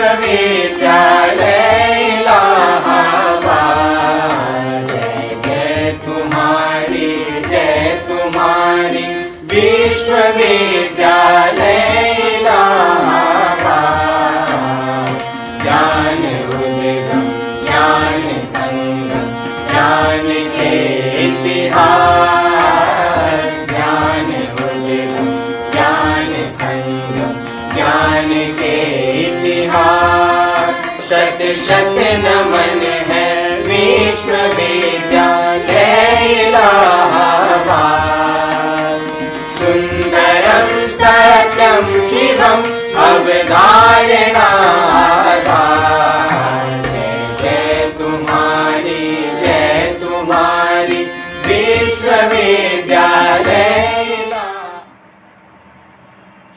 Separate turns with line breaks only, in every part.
विश्वविद्यालय इलाहाबाद। जय तुम्हारी विश्वविद्यालय इलाहाबाद। ज्ञान उद्गम ज्ञान संगम ज्ञान के इतिहास। ज्ञान उद्गम ज्ञान संगम ज्ञान के इतिहास। शत शत नमन है विश्वविद्यालय इलाहाबाद। सुंदरम सत्यम शिवम अवधारणाधार। जय तुम्हारी विश्वविद्यालय।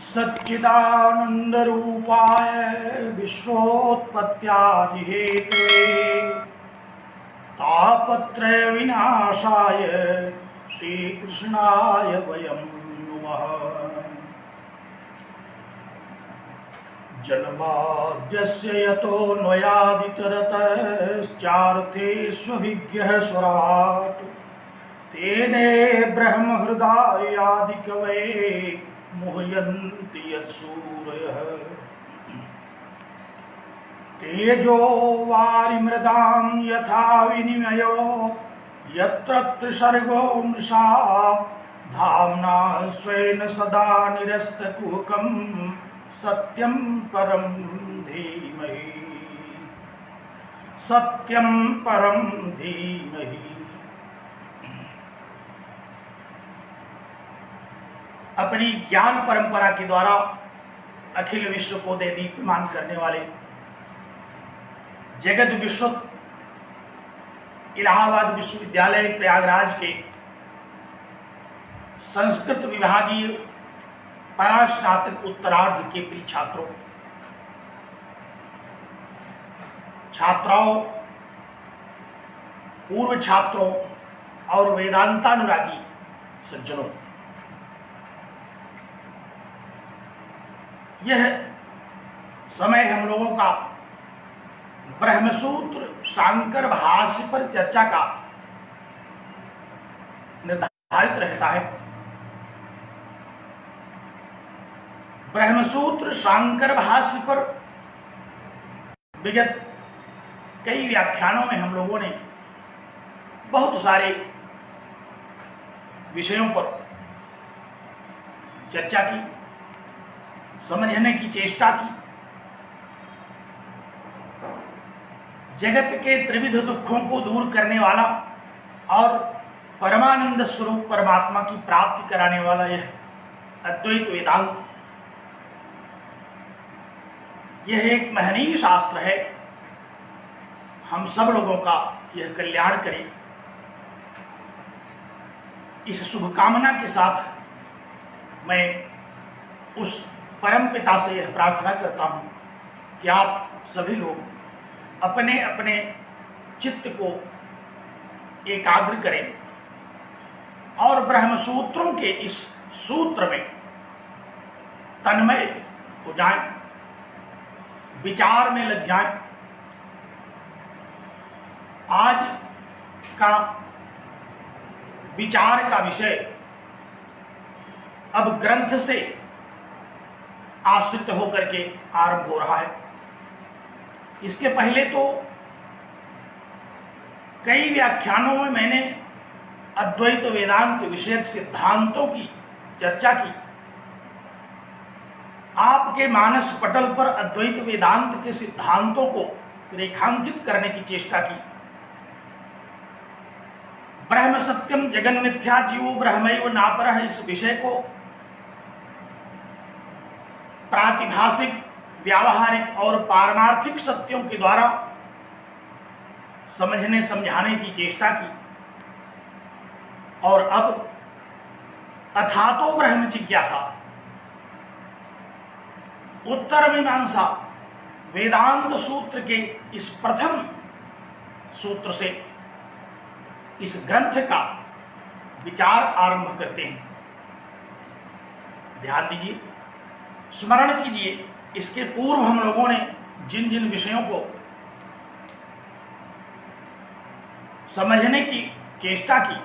सच्चिदानंद रूपाय विश्वोत्पत्त्यादि हेतवे तापत्रय विनाशाय श्रीकृष्णाय वयं नुमः। जन्माद्यस्य यतोऽन्वयादितरतश्चार्थेष्वभिज्ञः स्वराट् तेने ब्रह्महृदायादिकवये मुह्यन्ति यत्सूरयः। तेजो वारिमृदां यथा विनिमयो यत्र त्रिसर्गो मृषा धाम्ना स्वेन सदा निरस्तकुहकं सत्यं परं धीमहि। सत्यं परं धीमहि। अपनी ज्ञान परंपरा के द्वारा अखिल विश्व को दे दीप्यमान करने वाले जगत विश्व इलाहाबाद विश्वविद्यालय प्रयागराज के संस्कृत विभागीय परास्नातक उत्तरार्ध के प्रिय छात्रों, छात्राओं, पूर्व छात्रों और वेदांतानुरागी सज्जनों, यह समय हम लोगों का ब्रह्मसूत्र शांकर भाष्य पर चर्चा का निर्धारित रहता है। ब्रह्मसूत्र शांकर भाष्य पर विगत कई व्याख्यानों में हम लोगों ने बहुत सारे विषयों पर चर्चा की, समझने की चेष्टा की। जगत के त्रिविध दुखों को दूर करने वाला और परमानंद स्वरूप परमात्मा की प्राप्ति कराने वाला यह अद्वैत वेदांत, यह एक महनीय शास्त्र है। हम सब लोगों का यह कल्याण करे, इस शुभकामना के साथ मैं उस परम पिता से यह प्रार्थना करता हूं कि आप सभी लोग अपने अपने चित्त को एकाग्र करें और ब्रह्मसूत्रों के इस सूत्र में तन्मय हो जाएं, विचार में लग जाएं। आज का विचार का विषय अब ग्रंथ से आश्रित होकर के आरंभ हो रहा है। इसके पहले तो कई व्याख्यानों में मैंने अद्वैत वेदांत विषयक सिद्धांतों की चर्चा की। आपके मानस पटल पर अद्वैत वेदांत के सिद्धांतों को रेखांकित करने की चेष्टा की। ब्रह्म सत्यम जगन मिथ्या जीवो ब्रह्मैव नापरः, इस विषय को प्रातिभाषिक, व्यावहारिक और पारमार्थिक सत्यों के द्वारा समझने समझाने की चेष्टा की। और अब अथातो ब्रह्म जिज्ञासा, उत्तर मीमांसा वेदांत सूत्र के इस प्रथम सूत्र से इस ग्रंथ का विचार आरंभ करते हैं। ध्यान दीजिए, स्मरण कीजिए, इसके पूर्व हम लोगों ने जिन जिन विषयों को समझने की चेष्टा की,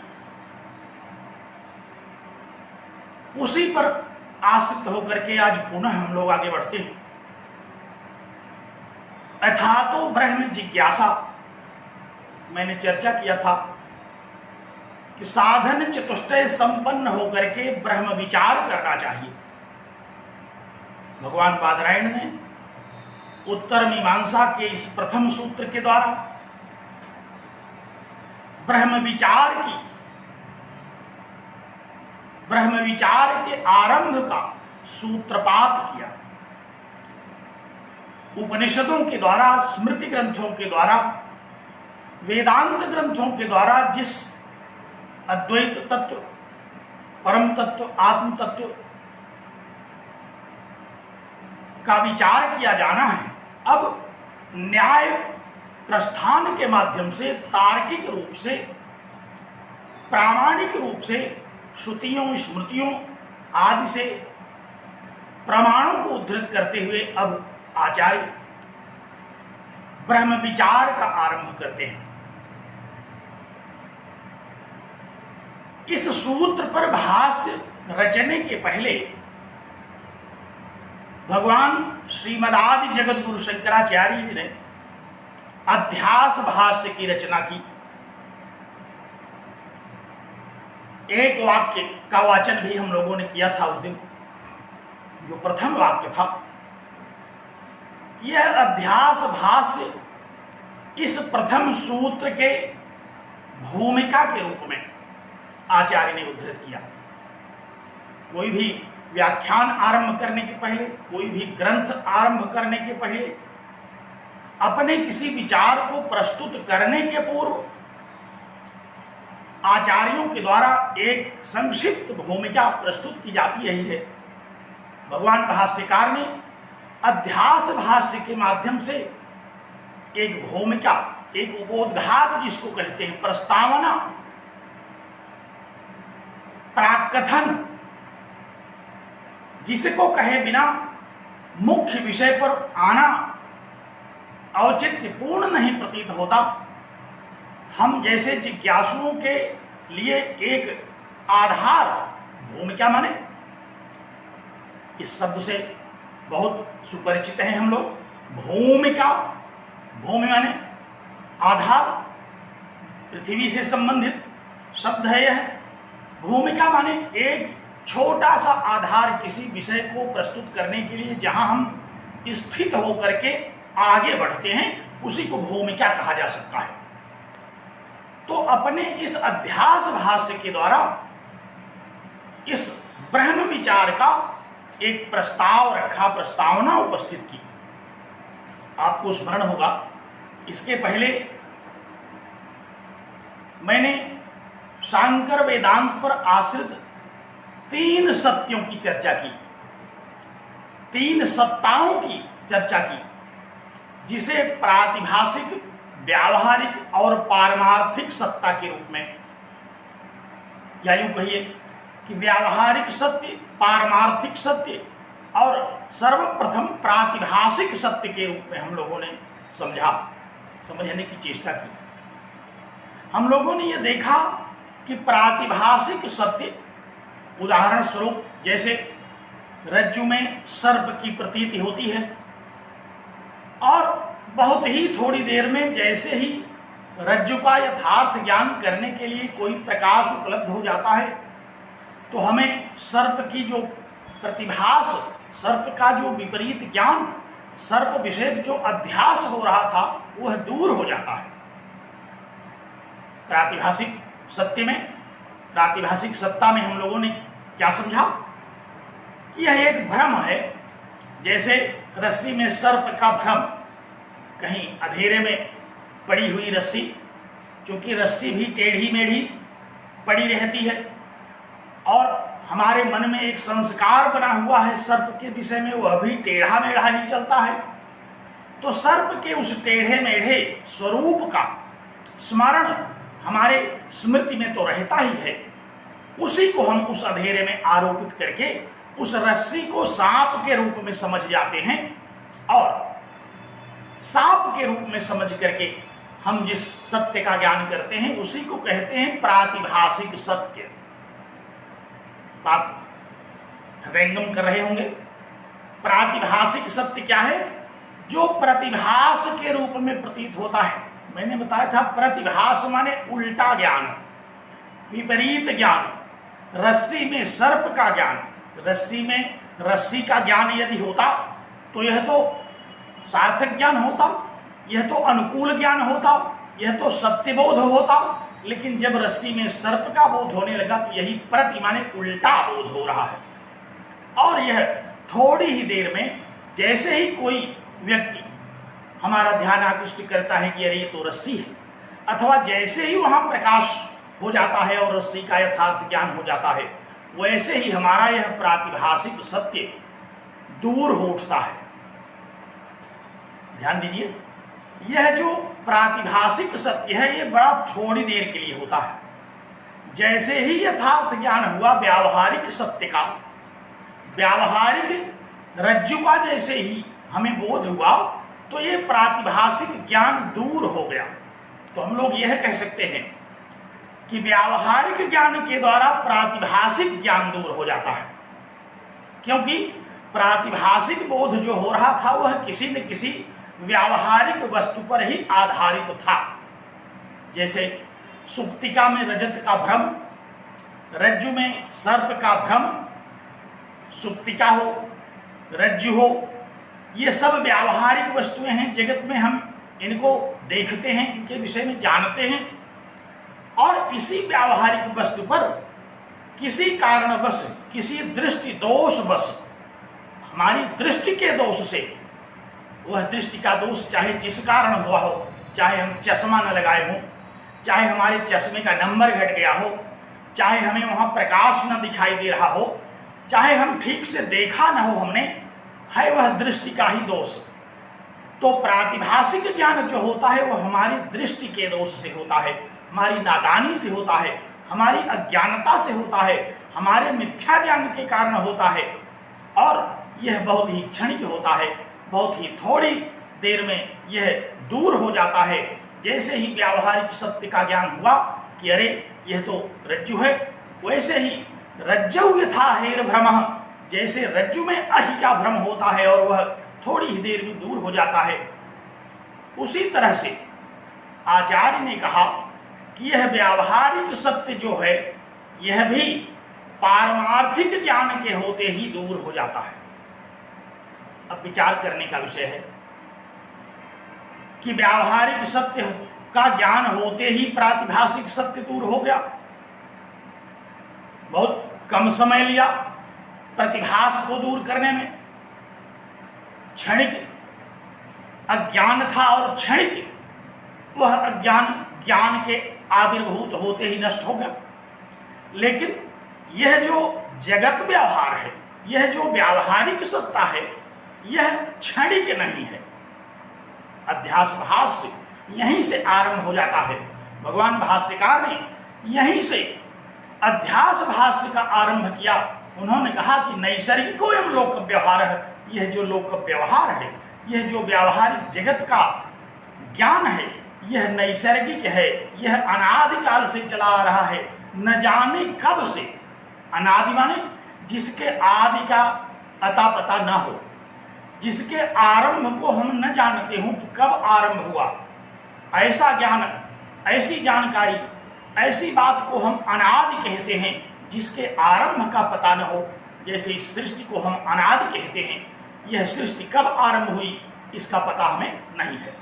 उसी पर आश्रित होकर के आज पुनः हम लोग आगे बढ़ते हैं। अथातो ब्रह्म जिज्ञासा, मैंने चर्चा किया था कि साधन चतुष्टय संपन्न होकर के ब्रह्म विचार करना चाहिए। भगवान बादरायण ने उत्तर मीमांसा के इस प्रथम सूत्र के द्वारा ब्रह्म विचार के आरंभ का सूत्रपात किया। उपनिषदों के द्वारा, स्मृति ग्रंथों के द्वारा, वेदांत ग्रंथों के द्वारा जिस अद्वैत तत्व, परम तत्व, आत्म तत्व का विचार किया जाना है, अब न्याय प्रस्थान के माध्यम से, तार्किक रूप से, प्रामाणिक रूप से, श्रुतियों स्मृतियों आदि से प्रमाणों को उद्धृत करते हुए अब आचार्य ब्रह्म विचार का आरंभ करते हैं। इस सूत्र पर भाष्य रचने के पहले भगवान श्रीमदादि जगत गुरु शंकराचार्य जी ने अध्यास भाष्य की रचना की। एक वाक्य का वाचन भी हम लोगों ने किया था उस दिन। जो प्रथम वाक्य था, यह अध्यास भाष्य इस प्रथम सूत्र के भूमिका के रूप में आचार्य ने उद्धृत किया। कोई भी व्याख्यान आरंभ करने के पहले, कोई भी ग्रंथ आरंभ करने के पहले, अपने किसी विचार को प्रस्तुत करने के पूर्व आचार्यों के द्वारा एक संक्षिप्त भूमिका प्रस्तुत की जाती रही है। भगवान भाष्यकार ने अध्यास भाष्य के माध्यम से एक भूमिका, एक उपोद्घात जिसको कहते हैं, प्रस्तावना, प्राकथन, जिसको कहे बिना मुख्य विषय पर आना औचित्यपूर्ण नहीं प्रतीत होता। हम जैसे जिज्ञासुओं के लिए एक आधार, भूमिका माने इस शब्द से बहुत सुपरिचित हैं हम लोग। भूमिका, भूमि माने आधार, पृथ्वी से संबंधित शब्द है यह। भूमिका माने एक छोटा सा आधार किसी विषय को प्रस्तुत करने के लिए जहां हम स्थित होकर के आगे बढ़ते हैं, उसी को भूमिका कहा जा सकता है। तो अपने इस अध्यास भाष्य के द्वारा इस ब्रह्म विचार का एक प्रस्ताव रखा, प्रस्तावना उपस्थित की। आपको स्मरण होगा, इसके पहले मैंने शांकर वेदांत पर आश्रित 3 सत्यों की चर्चा की, 3 सत्ताओं की चर्चा की, जिसे प्रातिभाषिक, व्यावहारिक और पारमार्थिक सत्ता के रूप में, या यूं कहिए कि व्यावहारिक सत्य, पारमार्थिक सत्य और सर्वप्रथम प्रातिभाषिक सत्य के रूप में हम लोगों ने समझने की चेष्टा की। हम लोगों ने यह देखा कि प्रातिभाषिक सत्य, उदाहरण स्वरूप जैसे रज्जु में सर्प की प्रतीति होती है और बहुत ही थोड़ी देर में जैसे ही रज्जु का यथार्थ ज्ञान करने के लिए कोई प्रकाश उपलब्ध हो जाता है, तो हमें सर्प की जो प्रतिभास, सर्प का जो विपरीत ज्ञान, सर्प विषय जो अध्यास हो रहा था, वह दूर हो जाता है। प्रातिभाषिक सत्य में, प्रातिभाषिक सत्ता में हम लोगों ने क्या समझा कि यह एक भ्रम है। जैसे रस्सी में सर्प का भ्रम, कहीं अंधेरे में पड़ी हुई रस्सी, क्योंकि रस्सी भी टेढ़ी मेढ़ी पड़ी रहती है और हमारे मन में एक संस्कार बना हुआ है सर्प के विषय में, वह भी टेढ़ा मेढ़ा ही चलता है। तो सर्प के उस टेढ़े मेढ़े स्वरूप का स्मरण हमारे स्मृति में तो रहता ही है, उसी को हम उस अंधेरे में आरोपित करके उस रस्सी को सांप के रूप में समझ जाते हैं और साप के रूप में समझ करके हम जिस सत्य का ज्ञान करते हैं उसी को कहते हैं प्रातिभाषिक सत्य। आप हृदयंगम कर रहे होंगे। प्रातिभाषिक सत्य क्या है? जो प्रतिभास के रूप में प्रतीत होता है। मैंने बताया था प्रतिभास माने उल्टा ज्ञान, विपरीत ज्ञान, रस्सी में सर्प का ज्ञान। रस्सी में रस्सी का ज्ञान यदि होता तो यह तो सार्थक ज्ञान होता, यह तो अनुकूल ज्ञान होता, यह तो सत्यबोध होता। लेकिन जब रस्सी में सर्प का बोध होने लगा तो यही प्रति माने उल्टा बोध हो रहा है। और यह थोड़ी ही देर में जैसे ही कोई व्यक्ति हमारा ध्यान आकृष्ट करता है कि अरे ये तो रस्सी है, अथवा जैसे ही वहां प्रकाश हो जाता है और रस्सी का यथार्थ ज्ञान हो जाता है, वैसे ही हमारा यह प्रातिभाषिक सत्य दूर हो उठता है। ध्यान दीजिए, यह जो प्रातिभाषिक सत्य है ये बड़ा थोड़ी देर के लिए होता है। जैसे ही यथार्थ ज्ञान हुआ व्यावहारिक सत्य का, व्यावहारिक रज्जु का जैसे ही हमें बोध हुआ तो ये प्रातिभाषिक ज्ञान दूर हो गया। तो हम लोग यह कह सकते हैं कि व्यावहारिक ज्ञान के द्वारा प्रातिभाषिक ज्ञान दूर हो जाता है, क्योंकि प्रातिभाषिक बोध जो हो रहा था वह किसी न किसी व्यावहारिक वस्तु पर ही आधारित था। जैसे सुक्तिका में रजत का भ्रम, रज्जु में सर्प का भ्रम, सुक्तिका हो, रज्जु हो, ये सब व्यावहारिक वस्तुएं हैं। जगत में हम इनको देखते हैं, इनके विषय में जानते हैं, और इसी व्यावहारिक वस्तु पर किसी कारणवश, किसी दृष्टि दोषवश, हमारी दृष्टि के दोष से, वह दृष्टि का दोष चाहे जिस कारण हुआ हो, चाहे हम चश्मा न लगाए हों, चाहे हमारे चश्मे का नंबर घट गया हो, चाहे हमें वहां प्रकाश न दिखाई दे रहा हो, चाहे हम ठीक से देखा न हो हमने, है वह दृष्टि का ही दोष। तो प्रातिभाषिक ज्ञान जो होता है वह हमारी दृष्टि के दोष से होता है, हमारी नादानी से होता है, हमारी अज्ञानता से होता है, हमारे मिथ्या ज्ञान के कारण होता है। और यह बहुत ही क्षणिक होता है, बहुत ही थोड़ी देर में यह दूर हो जाता है। जैसे ही व्यावहारिक सत्य का ज्ञान हुआ कि अरे यह तो रज्जु है, वैसे ही रज्जु यथा हेर भ्रमः, जैसे रज्जु में अहि का भ्रम होता है और वह थोड़ी ही देर में दूर हो जाता है, उसी तरह से आचार्य ने कहा कि यह व्यावहारिक सत्य जो है यह भी पारमार्थिक ज्ञान के होते ही दूर हो जाता है। अब विचार करने का विषय है कि व्यावहारिक सत्य का ज्ञान होते ही प्रातिभाषिक सत्य दूर हो गया। बहुत कम समय लिया प्रतिभास को दूर करने में, क्षणिक अज्ञान था और क्षणिक वह अज्ञान ज्ञान के आविर्भूत होते ही नष्ट हो गया। लेकिन यह जो जगत व्यवहार है, यह जो व्यावहारिक सत्ता है, यह क्षणिक नहीं है। अध्यास भाष्य यहीं से आरंभ हो जाता है। भगवान भाष्यकार ने यहीं से अध्यास भाष्य का आरंभ किया। उन्होंने कहा कि नैसर्गिको एवं लोक व्यवहार है, यह जो लोक व्यवहार है, यह जो व्यावहारिक जगत का ज्ञान है, यह नैसर्गिक है, यह अनादिकाल से चला आ रहा है, न जाने कब से। अनादि माने जिसके आदि का अता पता न हो, जिसके आरंभ को हम न जानते हो कि कब आरंभ हुआ, ऐसा ज्ञान, ऐसी जानकारी, ऐसी बात को हम अनादि कहते हैं, जिसके आरंभ का पता न हो। जैसे इस सृष्टि को हम अनादि कहते हैं, यह सृष्टि कब आरंभ हुई इसका पता हमें नहीं है,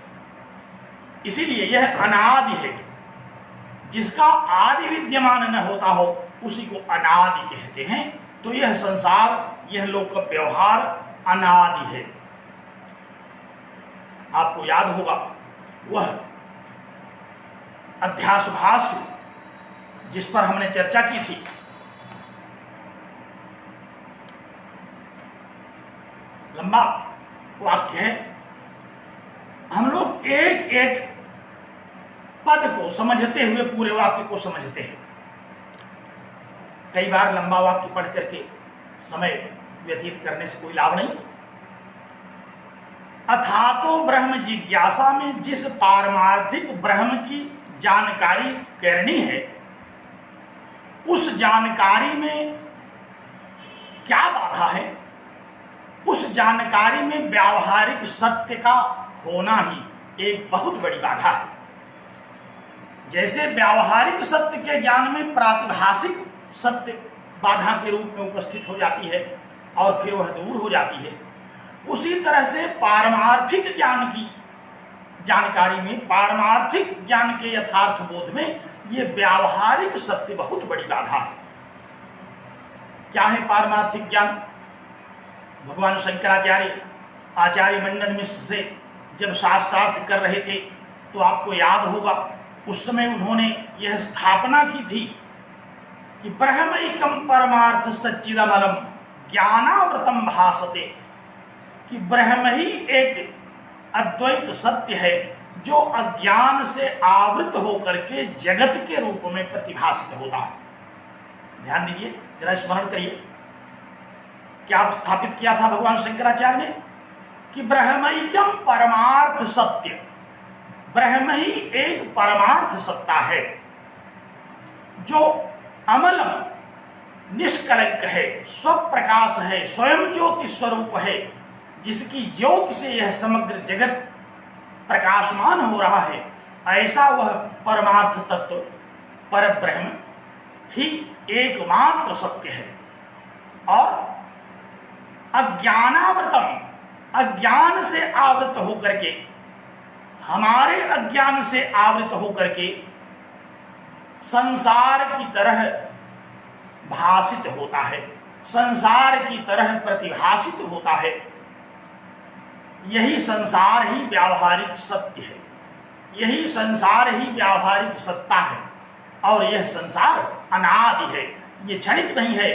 इसीलिए यह अनादि है। जिसका आदि विद्यमान न होता हो उसी को अनादि कहते हैं। तो यह संसार, यह लोक व्यवहार अनादि है। आपको याद होगा वह अध्यास भाष्य जिस पर हमने चर्चा की थी, लंबा वाक्य है। हम लोग एक एक पद को समझते हुए पूरे वाक्य को समझते हैं। कई बार लंबा वाक्य पढ़ करके समय व्यतीत करने से कोई लाभ नहीं। अथातो ब्रह्म जिज्ञासा में जिस पारमार्थिक ब्रह्म की जानकारी करनी है, उस जानकारी में क्या बाधा है? उस जानकारी में व्यावहारिक सत्य का होना ही एक बहुत बड़ी बाधा है। जैसे व्यावहारिक सत्य के ज्ञान में प्रातिभाषिक सत्य बाधा के रूप में उपस्थित हो जाती है और फिर वह दूर हो जाती है, उसी तरह से पारमार्थिक ज्ञान की जानकारी में, पारमार्थिक ज्ञान के यथार्थ बोध में ये व्यावहारिक सत्य बहुत बड़ी बाधा है। क्या है पारमार्थिक ज्ञान? भगवान शंकराचार्य आचार्य मंडन मिश्र से जब शास्त्रार्थ कर रहे थे तो आपको याद होगा उस समय उन्होंने यह स्थापना की थी कि ब्रह्मैकम परमार्थ सच्चिदमलम ज्ञानावृतम भासते, कि ब्रह्म ही एक अद्वैत सत्य है जो अज्ञान से आवृत होकर के जगत के रूप में प्रतिभासित होता है। ध्यान दीजिए, जरा स्मरण करिए, क्या स्थापित किया था भगवान शंकराचार्य ने कि ब्रह्मैक्यम परमार्थ सत्य, ब्रह्म ही एक परमार्थ सत्ता है जो अमलम निष्कलंक है, स्वप्रकाश है, स्वयं ज्योति स्वरूप है, जिसकी ज्योति से यह समग्र जगत प्रकाशमान हो रहा है। ऐसा वह परमार्थ तत्व पर ब्रह्म ही एकमात्र सत्य है। और अज्ञानावृतम, अज्ञान से आवृत होकर के, हमारे अज्ञान से आवृत होकर के संसार की तरह भाषित होता है, संसार की तरह प्रतिभाषित होता है। यही संसार ही व्यावहारिक सत्य है, यही संसार ही व्यावहारिक सत्ता है। और यह संसार अनादि है, ये क्षणिक नहीं है,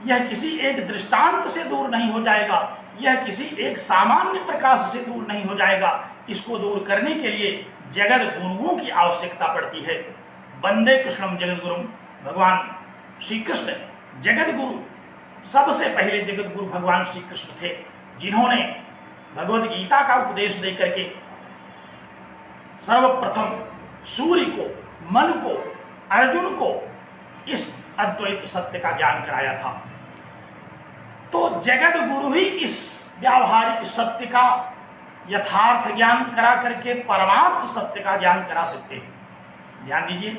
यह किसी एक दृष्टांत से दूर नहीं हो जाएगा, यह किसी एक सामान्य प्रकाश से दूर नहीं हो जाएगा। इसको दूर करने के लिए जगत गुरुओं की आवश्यकता पड़ती है। वंदे कृष्णम जगत गुरुम, भगवान श्री कृष्ण जगत गुरु, सबसे पहले जगत गुरु भगवान श्री कृष्ण थे, जिन्होंने भगवद गीता का उपदेश देकर के सर्वप्रथम सूर्य को, मन को, अर्जुन को इस अद्वैत सत्य का ज्ञान कराया था। तो जगत गुरु ही इस व्यावहारिक सत्य का यथार्थ ज्ञान करा करके परमार्थ सत्य का ज्ञान करा सकते हैं। ध्यान दीजिए,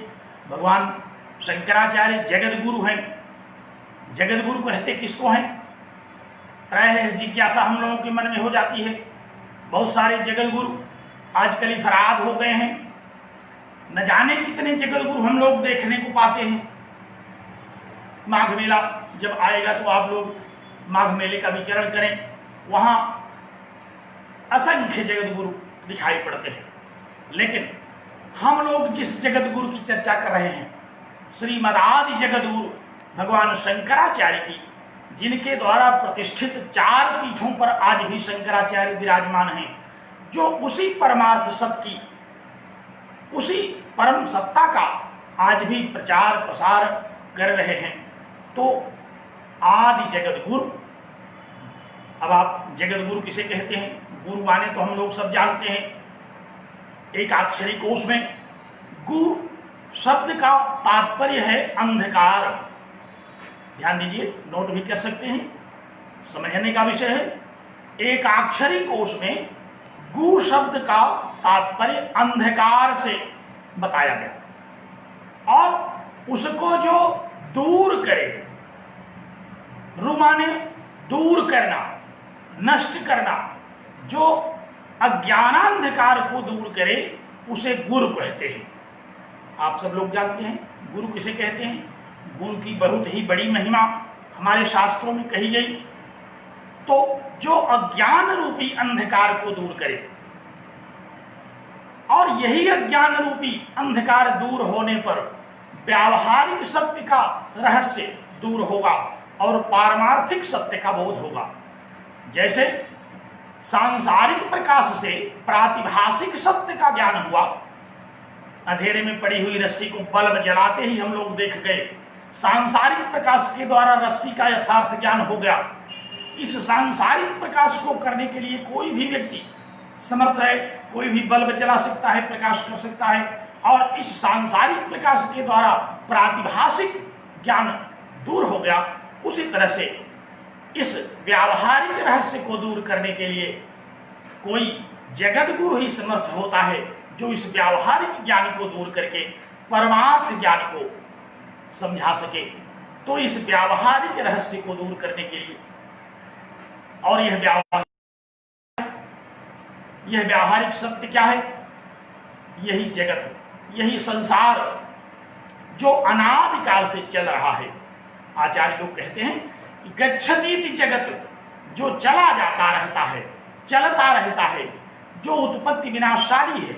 भगवान शंकराचार्य जगत गुरु हैं। जगत गुरु कहते किसको हैं? प्रायः जिज्ञासा हम लोगों के मन में हो जाती है। बहुत सारे जगत गुरु आजकल फराद हो गए हैं, न जाने कितने जगत गुरु हम लोग देखने को पाते हैं। माघ मेला जब आएगा तो आप लोग माघ मेले का विचरण करें, वहां असंख्य जगत गुरु दिखाई पड़ते हैं। लेकिन हम लोग जिस जगत गुरु की चर्चा कर रहे हैं, श्रीमदादि जगत गुरु भगवान शंकराचार्य की, जिनके द्वारा प्रतिष्ठित 4 पीठों पर आज भी शंकराचार्य विराजमान हैं, जो उसी परमार्थ सत्य की, उसी परम सत्ता का आज भी प्रचार प्रसार कर रहे हैं। तो आदि जगत गुरु, अब आप जगत गुरु किसे कहते हैं? गुरु माने तो हम लोग सब जानते हैं, एक अक्षरी कोश में गु शब्द का तात्पर्य है अंधकार। ध्यान दीजिए, नोट भी कर सकते हैं, समझने का विषय है। एक अक्षरी कोश में गु शब्द का तात्पर्य अंधकार से बताया गया, और उसको जो दूर करे, रु माने दूर करना, नष्ट करना, जो अज्ञानांधकार को दूर करे उसे गुरु कहते हैं। आप सब लोग जानते हैं गुरु किसे कहते हैं। गुरु की बहुत ही बड़ी महिमा हमारे शास्त्रों में कही गई। तो जो अज्ञान रूपी अंधकार को दूर करे, और यही अज्ञान रूपी अंधकार दूर होने पर व्यावहारिक सत्य का रहस्य दूर होगा और पारमार्थिक सत्य का बोध होगा। जैसे सांसारिक प्रकाश से प्रातिभाषिक सत्य का ज्ञान हुआ, अंधेरे में पड़ी हुई रस्सी को बल्ब जलाते ही हम लोग देख गए, सांसारिक प्रकाश के द्वारा रस्सी का यथार्थ ज्ञान हो गया। इस सांसारिक प्रकाश को करने के लिए कोई भी व्यक्ति समर्थ है, कोई भी बल्ब जला सकता है, प्रकाश कर सकता है, और इस सांसारिक प्रकाश के द्वारा प्रातिभाषिक ज्ञान दूर हो गया। उसी तरह से इस व्यावहारिक रहस्य को दूर करने के लिए कोई जगत गुरु ही समर्थ होता है, जो इस व्यावहारिक ज्ञान को दूर करके परमार्थ ज्ञान को समझा सके। तो इस व्यावहारिक रहस्य को दूर करने के लिए, और यह व्यावहारिक सत्य क्या है? यही जगत, यही संसार जो अनादिकाल से चल रहा है। आचार्य लोग कहते हैं कि गच्छतीति जगत, जो चला जाता रहता है, चलता रहता है, जो उत्पत्ति विनाशकारी है,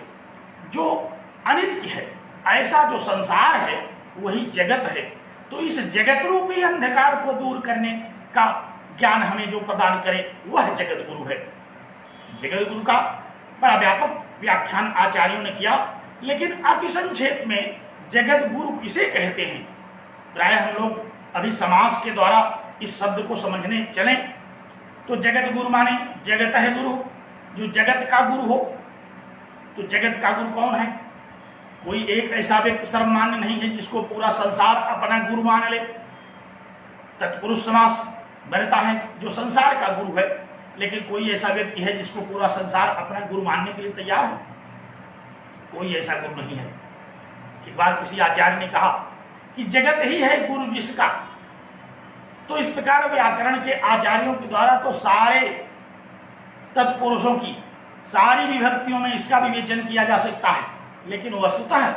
जो अनित्य है, ऐसा जो संसार है वही जगत है। तो इस जगत रूपी अंधकार को दूर करने का ज्ञान हमें जो प्रदान करे वह जगत गुरु है। जगत गुरु का बड़ा व्यापक व्याख्यान आचार्यों ने किया, लेकिन अति संक्षेप में जगत गुरु किसे कहते हैं? प्राय हम लोग अभी समास के द्वारा इस शब्द को समझने चलें तो जगत गुरु माने जगत है गुरु, जो जगत का गुरु हो। तो जगत का गुरु कौन है? कोई एक ऐसा व्यक्ति सर्वमान्य नहीं है जिसको पूरा संसार अपना गुरु मान ले। तत्पुरुष समास बनता है जो संसार का गुरु है, लेकिन कोई ऐसा व्यक्ति है जिसको पूरा संसार अपना गुरु मानने के लिए तैयार है? कोई ऐसा गुरु नहीं है। एक बार किसी आचार्य ने कहा कि जगत ही है गुरु जिसका। तो इस प्रकार व्याकरण के आचार्यों के द्वारा तो सारे तत्पुरुषों की सारी विभक्तियों में इसका विवेचन किया जा सकता है, लेकिन वस्तुतः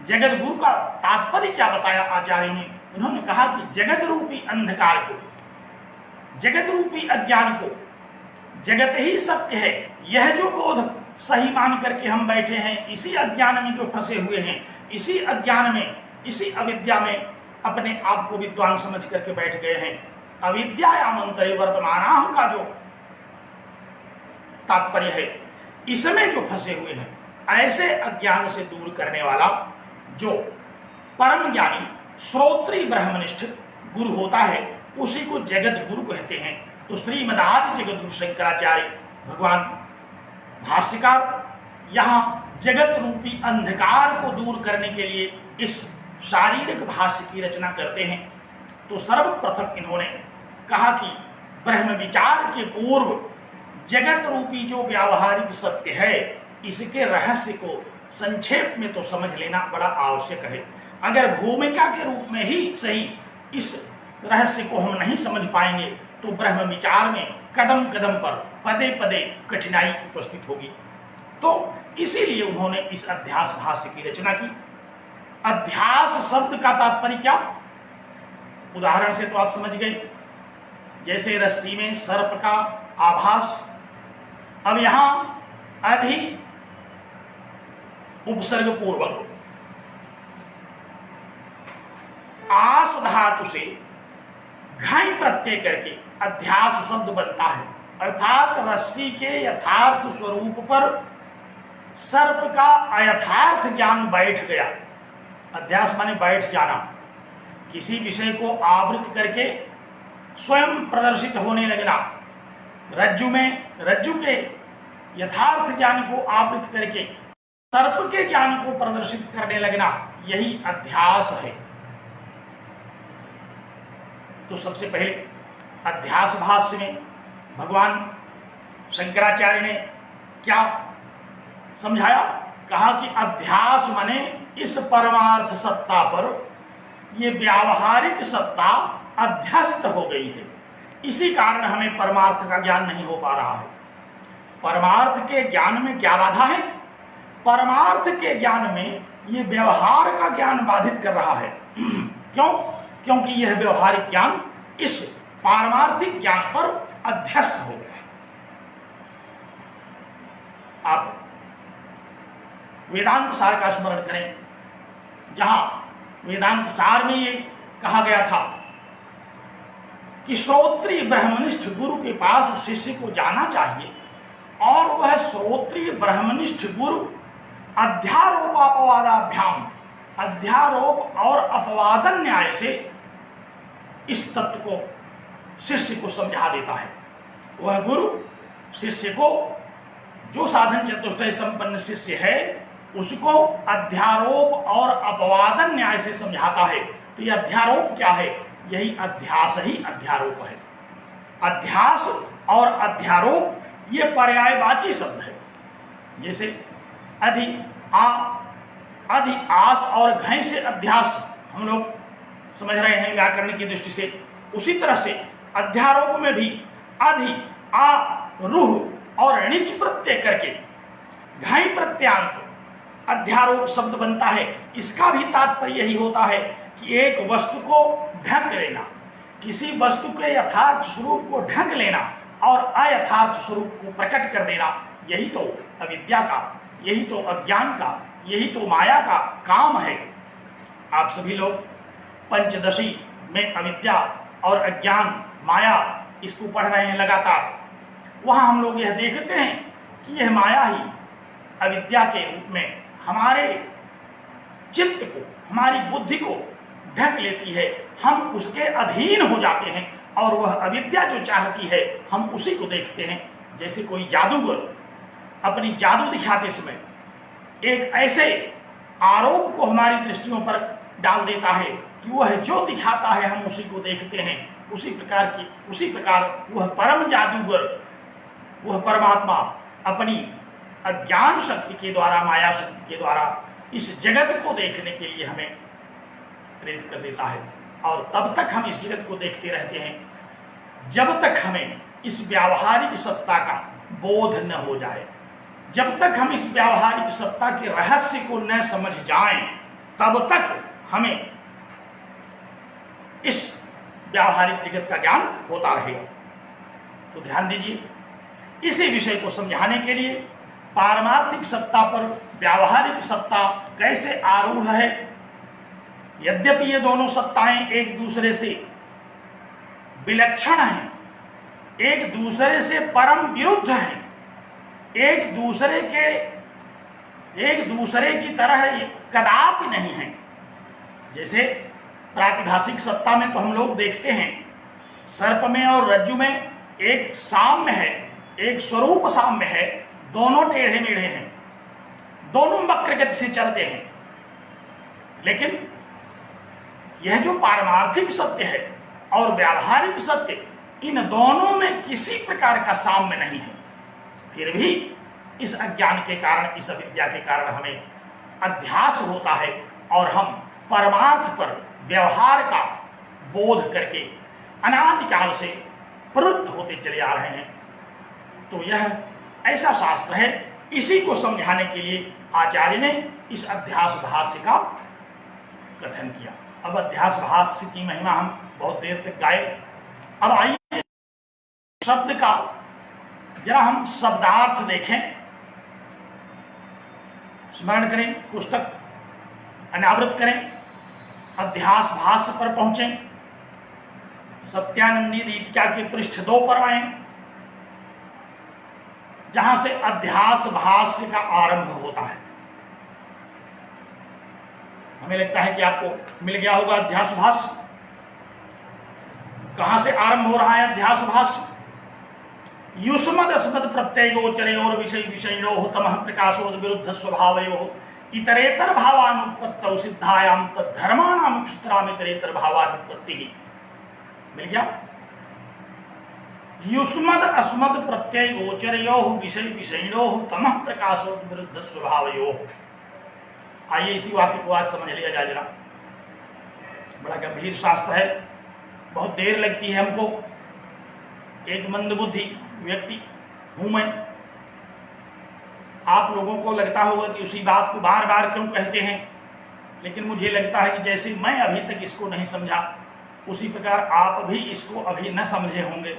जगत गुरु का तात्पर्य क्या बताया आचार्य ने? उन्होंने कहा कि जगत रूपी अंधकार को, जगत रूपी अज्ञान को, जगत ही सत्य है, यह जो बोध सही मान करके हम बैठे हैं, इसी अज्ञान में जो फंसे हुए हैं, इसी अज्ञान में, इसी अविद्या में अपने आप को विद्वान समझ करके बैठ गए हैं। अविद्यायामंतरे वर्तमानाः का जो तात्पर्य है, इसमें जो फंसे हुए हैं, ऐसे अज्ञान से दूर करने वाला जो परम ज्ञानी श्रोत्री ब्रह्मनिष्ठ गुरु होता है, उसी को जगत गुरु कहते हैं। तो श्रीमदादि जगत गुरु शंकराचार्य भगवान भाष्यकार यहाँ जगत रूपी अंधकार को दूर करने के लिए इस शारीरिक भाष्य की रचना करते हैं। तो सर्वप्रथम इन्होंने कहा कि ब्रह्म विचार के पूर्व जगत रूपी जो व्यावहारिक सत्य है, इसके रहस्य को संक्षेप में तो समझ लेना बड़ा आवश्यक है। अगर भूमिका के रूप में ही सही इस रहस्य को हम नहीं समझ पाएंगे तो ब्रह्म विचार में कदम कदम पर पदे पदे कठिनाई उपस्थित होगी। तो इसीलिए उन्होंने इस अध्यास भाष्य की रचना की। अध्यास शब्द का तात्पर्य क्या? उदाहरण से तो आप समझ गए, जैसे रस्सी में सर्प का आभास। अब यहां अधि उपसर्ग पूर्वक आस धातु से घाई प्रत्यय करके अध्यास शब्द बनता है, अर्थात रस्सी के यथार्थ स्वरूप पर सर्प का अयथार्थ ज्ञान बैठ गया। अध्यास माने बैठ जाना, किसी विषय को आवृत करके स्वयं प्रदर्शित होने लगना। रज्जु में रज्जु के यथार्थ ज्ञान को आवृत करके सर्प के ज्ञान को प्रदर्शित करने लगना, यही अध्यास है। तो सबसे पहले अध्यास भाष्य में भगवान शंकराचार्य ने क्या समझाया? कहा कि अध्यास माने इस परमार्थ सत्ता पर ये व्यावहारिक सत्ता अध्यस्त हो गई है, इसी कारण हमें परमार्थ का ज्ञान नहीं हो पा रहा है। परमार्थ के ज्ञान में क्या बाधा है? परमार्थ के ज्ञान में ये व्यवहार का ज्ञान बाधित कर रहा है। क्यों? क्योंकि यह व्यवहारिक ज्ञान इस पारमार्थिक ज्ञान पर अध्यस्त हो गया है। आप वेदांत सार का स्मरण करें, जहां वेदांत सार में ये कहा गया था कि श्रोत्रीय ब्रह्मनिष्ठ गुरु के पास शिष्य को जाना चाहिए, और वह श्रोत्रीय ब्रह्मनिष्ठ गुरु अध्यारोपापवादाभ्याम, अध्यारोप और अपवादन न्याय से इस तत्व को शिष्य को समझा देता है। वह गुरु शिष्य को जो साधन चतुष्टय संपन्न शिष्य है उसको अध्यारोप और अपवादन न्याय से समझाता है। तो ये अध्यारोप क्या है? यही अध्यास ही अध्यारोप है। अध्यास और अध्यारोप ये पर्यायवाची शब्द है। जैसे अधि आस और घय से अध्यास हम लोग समझ रहे हैं व्याकरण की दृष्टि से, उसी तरह से अध्यारोप में भी अधि आ रूह और णिच प्रत्यय करके घाई प्रत्यांत अध्यारोप शब्द बनता है। इसका भी तात्पर्य यही होता है कि एक वस्तु को ढक लेना, किसी वस्तु के यथार्थ स्वरूप को ढक लेना और अयथार्थ स्वरूप को प्रकट कर देना, यही तो अविद्या का, यही तो अज्ञान का, यही तो माया का काम है। आप सभी लोग पंचदशी में अविद्या और अज्ञान माया इसको पढ़ रहे हैं लगातार। वहां हम लोग यह देखते हैं कि यह माया ही अविद्या के रूप में हमारे चित्त को, हमारी बुद्धि को ढक लेती है। हम उसके अधीन हो जाते हैं और वह अविद्या जो चाहती है हम उसी को देखते हैं। जैसे कोई जादूगर अपनी जादू दिखाते समय एक ऐसे आरोप को हमारी दृष्टियों पर डाल देता है कि वह जो दिखाता है हम उसी को देखते हैं। उसी प्रकार वह परम जादूगर, वह परमात्मा अपनी अज्ञान शक्ति के द्वारा, माया शक्ति के द्वारा इस जगत को देखने के लिए हमें प्रेरित कर देता है। और तब तक हम इस जगत को देखते रहते हैं जब तक हमें इस व्यावहारिक सत्ता का बोध न हो जाए, जब तक हम इस व्यावहारिक सत्ता के रहस्य को न समझ जाएं, तब तक हमें इस व्यावहारिक जगत का ज्ञान होता रहेगा। तो ध्यान दीजिए, इसी विषय को समझाने के लिए पारमार्थिक सत्ता पर व्यावहारिक सत्ता कैसे आरूढ़ है, यद्यपि ये दोनों सत्ताएं एक दूसरे से विलक्षण हैं, एक दूसरे से परम विरुद्ध हैं, एक दूसरे की तरह कदापि नहीं है। जैसे प्रातिभाषिक सत्ता में तो हम लोग देखते हैं सर्प में और रज्जु में एक साम्य है, एक स्वरूप साम्य है, दोनों टेढ़े मेढ़े हैं, दोनों वक्र गति से चलते हैं। लेकिन यह जो पारमार्थिक सत्य है और व्यावहारिक सत्य, इन दोनों में किसी प्रकार का साम्य नहीं है। फिर भी इस अज्ञान के कारण, इस अविद्या के कारण हमें अध्यास होता है और हम परमार्थ पर व्यवहार का बोध करके अनादिकाल से प्रवृत्त होते चले आ रहे हैं। तो यह ऐसा शास्त्र है, इसी को समझाने के लिए आचार्य ने इस अध्यास भाष्य का कथन किया। अब अध्यास भाष्य की महिमा हम बहुत देर तक गाए। अब आइए शब्द का जरा हम शब्दार्थ देखें, स्मरण करें, पुस्तक अनावृत करें, अध्यास भाष्य पर पहुंचें, सत्यानंदी दीपिका के पृष्ठ 2 पर आए, जहां से अध्यास भाष्य का आरंभ होता है। हमें लगता है कि आपको मिल गया होगा अध्यास भाष्य। कहां से आरंभ हो रहा है अध्यास भाष्य? युष्मद अस्मद प्रत्यय गोचरयोर विषय विषयिणो तमः प्रकाशोद विरुद्ध स्वभावयोः इतरेतर भावानुत्पत्तौ सिद्धायाम तद्धर्माणाम क्षुत्राम इतरेतर भावानुत्पत्ति। मिल गया? युष्मद अस्मद प्रत्यय गोचरयोः विषय विषयिणोः तमः प्रकाशोद विरुद्ध स्वभावयोः। आइए इसी वाक्य को आज समझ लिया जाए जरा। बड़ा गंभीर शास्त्र है, बहुत देर लगती है हमको। एक मंदबुद्धि व्यक्ति हूं मैं, आप लोगों को लगता होगा कि उसी बात को बार बार क्यों कहते हैं, लेकिन मुझे लगता है कि जैसे मैं अभी तक इसको नहीं समझा, उसी प्रकार आप भी इसको अभी न समझे होंगे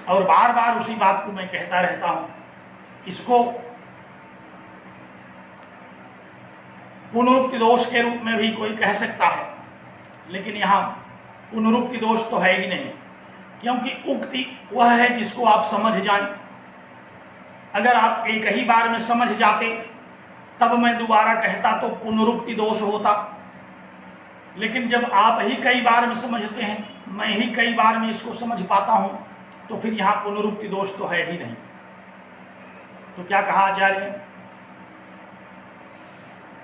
और बार बार उसी बात को मैं कहता रहता हूं। इसको पुनरुक्ति दोष के रूप में भी कोई कह सकता है, लेकिन यहां पुनरुक्ति दोष तो है ही नहीं, क्योंकि उक्ति वह है जिसको आप समझ जाएं। अगर आप एक ही बार में समझ जाते तब मैं दोबारा कहता तो पुनरुक्ति दोष होता, लेकिन जब आप ही कई बार में समझते हैं, मैं ही कई बार में इसको समझ पाता हूं, तो फिर यहां पुनरुक्ति दोष तो है ही नहीं। तो क्या कहा आचार्य ने?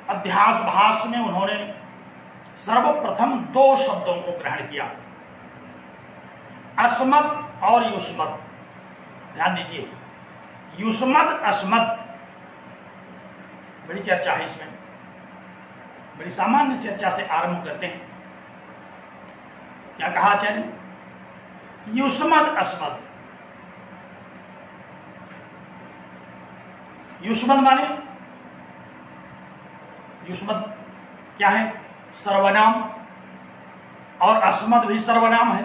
अध्यास भाष्य में उन्होंने सर्वप्रथम 2 शब्दों को ग्रहण किया, अस्मत् और युष्मत्। ध्यान दीजिए, युष्मत् अस्मत्, बड़ी चर्चा है इसमें, बड़ी सामान्य चर्चा से आरंभ करते हैं। क्या कहा आचार्य ने? युष्मत् अस्मत्। युष्मत् माने, युष्मत् क्या है? सर्वनाम, और अस्मत् भी सर्वनाम है,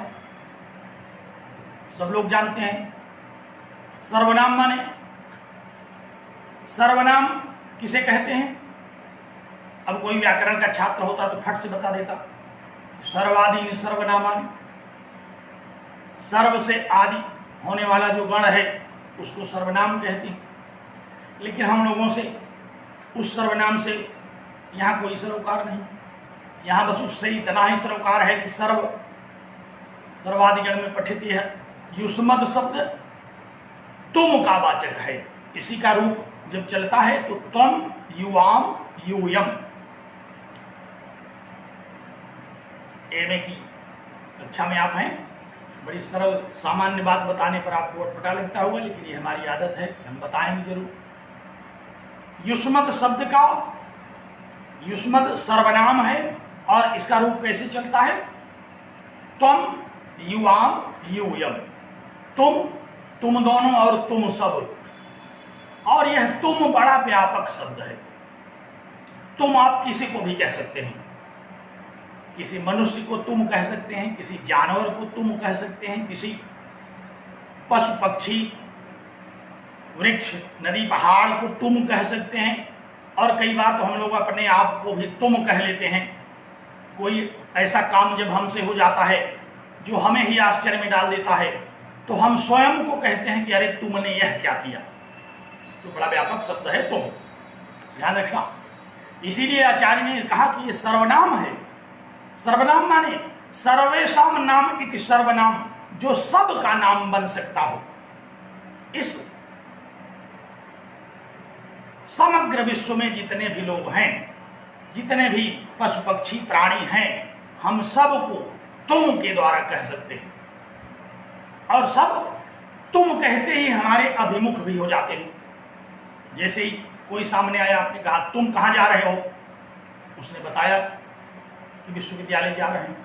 सब लोग जानते हैं। सर्वनाम माने, सर्वनाम किसे कहते हैं? अब कोई व्याकरण का छात्र होता तो फट से बता देता, सर्वादीन सर्वनामानि, सर्व से आदि होने वाला जो गण है उसको सर्वनाम कहते हैं। लेकिन हम लोगों से उस सर्वनाम से यहाँ कोई सरोकार नहीं, यहाँ बस उससे इतना ही सरोकार है कि सर्वादिगण में पठित है। युष्मत् शब्द तुम का वाचक है, इसी का रूप जब चलता है तो त्वम, युवाम, यूयम। एमए की कक्षा में आप हैं, बड़ी सरल सामान्य बात बताने पर आपको अटपटा लगता होगा, लेकिन ये हमारी आदत है, हम बताएंगे जरूर। युष्मत् शब्द का, युष्मत् सर्वनाम है और इसका रूप कैसे चलता है? त्वम, युवाम, यूयम। तुम दोनों और तुम सब। और यह तुम बड़ा व्यापक शब्द है। तुम आप किसी को भी कह सकते हैं, किसी मनुष्य को तुम कह सकते हैं, किसी जानवर को तुम कह सकते हैं, किसी पशु पक्षी, वृक्ष, नदी, पहाड़ को तुम कह सकते हैं। और कई बार तो हम लोग अपने आप को भी तुम कह लेते हैं। कोई ऐसा काम जब हमसे हो जाता है जो हमें ही आश्चर्य में डाल देता है, तो हम स्वयं को कहते हैं कि अरे तुमने यह क्या किया। तो बड़ा व्यापक शब्द है तुम, ध्यान रखना। इसीलिए आचार्य ने कहा कि ये सर्वनाम है। सर्वनाम माने सर्वेषाम नाम इति सर्वनाम, जो सब का नाम बन सकता हो। इस समग्र विश्व में जितने भी लोग हैं, जितने भी पशु पक्षी प्राणी हैं, हम सबको तुम के द्वारा कह सकते हैं। और सब तुम कहते ही हमारे अभिमुख भी हो जाते हैं। जैसे ही कोई सामने आया, आपने कहा तुम कहाँ जा रहे हो, उसने बताया कि विश्वविद्यालय जा रहे हैं,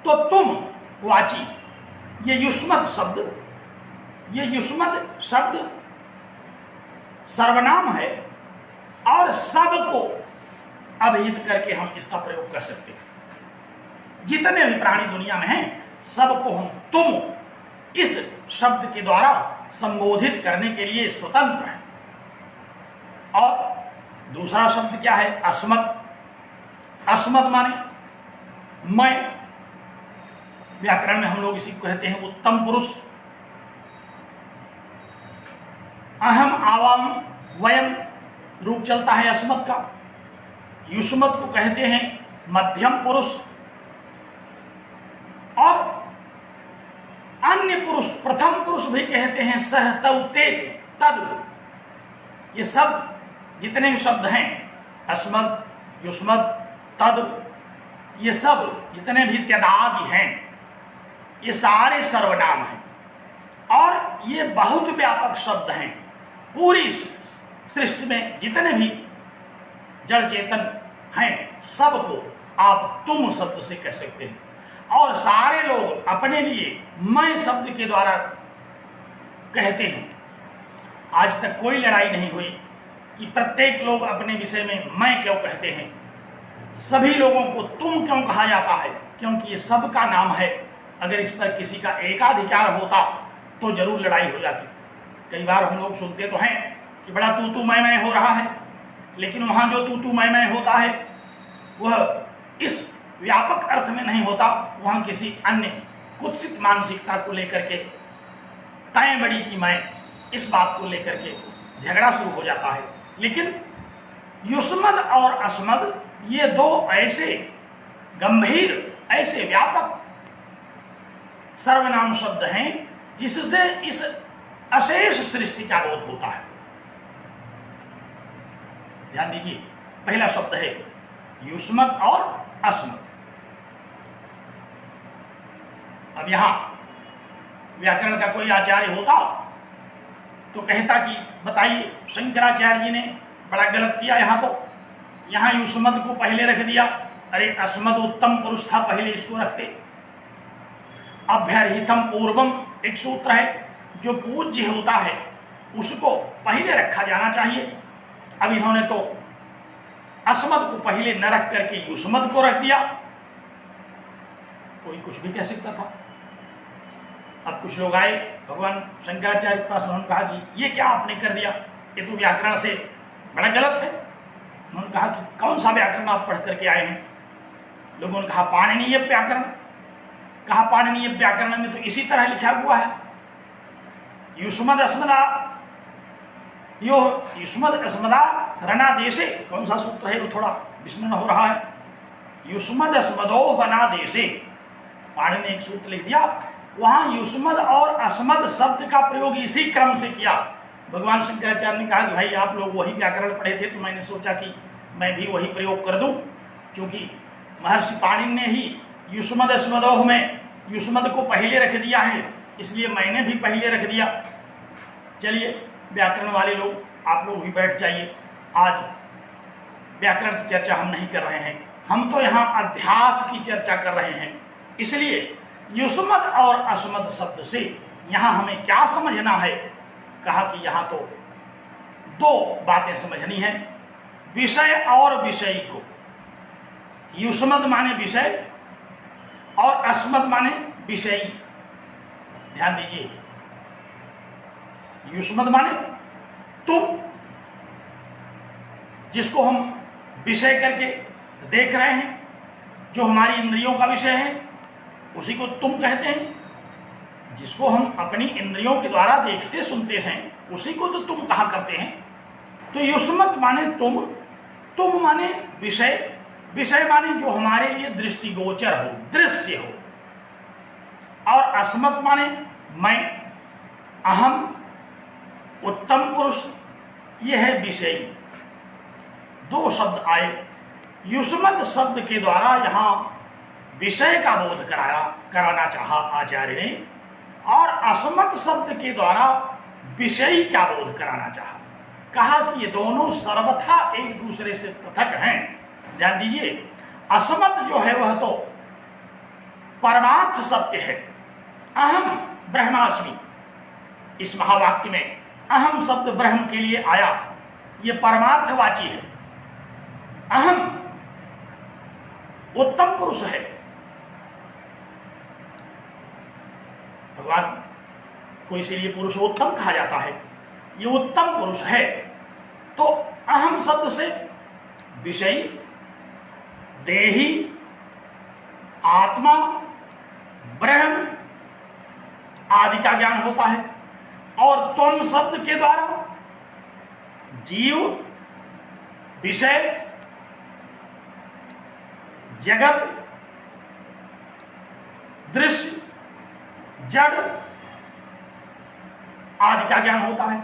तो तुम वाची, ये युष्मत् शब्द, ये युष्मत् शब्द सर्वनाम है और सबको अभिहित करके हम इसका प्रयोग कर सकते हैं। जितने भी प्राणी दुनिया में हैं, सबको हम तुम इस शब्द के द्वारा संबोधित करने के लिए स्वतंत्र हैं। और दूसरा शब्द क्या है? अस्मत्। अस्मत् माने मैं। व्याकरण में हम लोग इसी को कहते हैं उत्तम पुरुष। अहम, आवाम, वयम रूप चलता है अस्मत् का। युष्मत् को कहते हैं मध्यम पुरुष। और अन्य पुरुष, प्रथम पुरुष भी कहते हैं सह, तव, ते, तद। ये सब जितने भी शब्द हैं, अस्मत्, युष्मत्, तद, ये सब जितने भी त्यदादि हैं, ये सारे सर्वनाम हैं। और ये बहुत व्यापक शब्द हैं। पूरी सृष्टि में जितने भी जड़ चेतन हैं, सबको आप तुम शब्द से कह सकते हैं। और सारे लोग अपने लिए मैं शब्द के द्वारा कहते हैं। आज तक कोई लड़ाई नहीं हुई कि प्रत्येक लोग अपने विषय में मैं क्यों कहते हैं। सभी लोगों को तुम क्यों कहा जाता है? क्योंकि ये सबका नाम है। अगर इस पर किसी का एकाधिकार होता तो जरूर लड़ाई हो जाती। कई बार हम लोग सुनते तो हैं कि बड़ा तू मैं हो रहा है, लेकिन वहाँ जो तू मैं होता है वह इस व्यापक अर्थ में नहीं होता। वहाँ किसी अन्य कुत्सित मानसिकता को लेकर के, तय बड़ी की मैं, इस बात को लेकर के झगड़ा शुरू हो जाता है। लेकिन युष्मत् और अस्मत् ये दो ऐसे गंभीर, ऐसे व्यापक सर्वनाम शब्द हैं जिससे इस अशेष सृष्टि का बोध होता है। ध्यान दीजिए, पहला शब्द है युष्मद और अस्मद। अब यहां व्याकरण का कोई आचार्य होता तो कहता कि बताइए शंकराचार्य जी ने बड़ा गलत किया, यहां युष्मद को पहले रख दिया। अरे अस्मद उत्तम पुरुष था, पहले इसको रखते। अभ्यर्हितम पूर्वम एक सूत्र है, जो पूज्य होता है उसको पहले रखा जाना चाहिए। अब इन्होंने तो अस्मद को पहले न रख करके युष्मद को रख दिया। कोई कुछ भी कह सकता था। अब कुछ लोग आए भगवान शंकराचार्य के पास, उन्होंने कहा कि ये क्या आपने कर दिया, ये तो व्याकरण से बड़ा गलत है। उन्होंने कहा कि कौन सा व्याकरण आप पढ़ करके आए हैं? लोगों ने कहा पाणिनीय व्याकरण। कहा पाणिनीय व्याकरण में तो इसी तरह लिखा हुआ है, युष्मद अस्मदा यो युष्मद अस्मदा रणादेशे। कौन सा सूत्र है? वो थोड़ा विस्मरण हो रहा है। युष्मद अस्मदो वनादेशे, पाणिनि ने एक सूत्र लिख दिया, वहां युष्मद और अस्मद शब्द का प्रयोग इसी क्रम से किया। भगवान शंकराचार्य ने कहा कि भाई आप लोग वही व्याकरण पढ़े थे, तो मैंने सोचा कि मैं भी वही प्रयोग कर दूं, क्योंकि महर्षि पाणिनि ने ही युष्मद अस्मदोह में युष्मद को पहले रख दिया है, इसलिए मैंने भी पहले रख दिया। चलिए व्याकरण वाले लोग, आप लोग भी बैठ जाइए। आज व्याकरण की चर्चा हम नहीं कर रहे हैं, हम तो यहाँ अध्यास की चर्चा कर रहे हैं। इसलिए युष्मद और अस्मद शब्द से यहाँ हमें क्या समझना है? कहा कि यहाँ तो दो बातें समझनी है, विषय और विषयी को। युष्मद माने विषय और अस्मद माने विषयी। ध्यान दीजिए, युष्मद माने तुम, जिसको हम विषय करके देख रहे हैं, जो हमारी इंद्रियों का विषय है, उसी को तुम कहते हैं। जिसको हम अपनी इंद्रियों के द्वारा देखते सुनते हैं, उसी को तो तुम कहा करते हैं। तो युष्मद माने तुम माने विषय, विषय माने जो हमारे लिए दृष्टिगोचर हो, दृश्य हो। और अस्मद माने मैं, अहम, उत्तम पुरुष, यह है विषयी। दो शब्द आए। युष्मद शब्द के द्वारा यहाँ विषय का बोध कराना चाहा आचार्य ने, और अस्मद शब्द के द्वारा विषयी का बोध कराना चाहा। कहा कि ये दोनों सर्वथा एक दूसरे से पृथक हैं। ध्यान दीजिए, अस्मद जो है वह तो परमार्थ सत्य है। अहम ब्रह्मास्मि, इस महावाक्य में अहम शब्द ब्रह्म के लिए आया, ये परमार्थवाची है। अहम उत्तम पुरुष है। भगवान को इसीलिए पुरुषोत्तम कहा जाता है, ये उत्तम पुरुष है। तो अहम शब्द से विषयी, देही, आत्मा, ब्रह्म आदि का ज्ञान होता है। और त्वम शब्द के द्वारा जीव, विषय, जगत, दृश्य, जड़ आदि का ज्ञान होता है।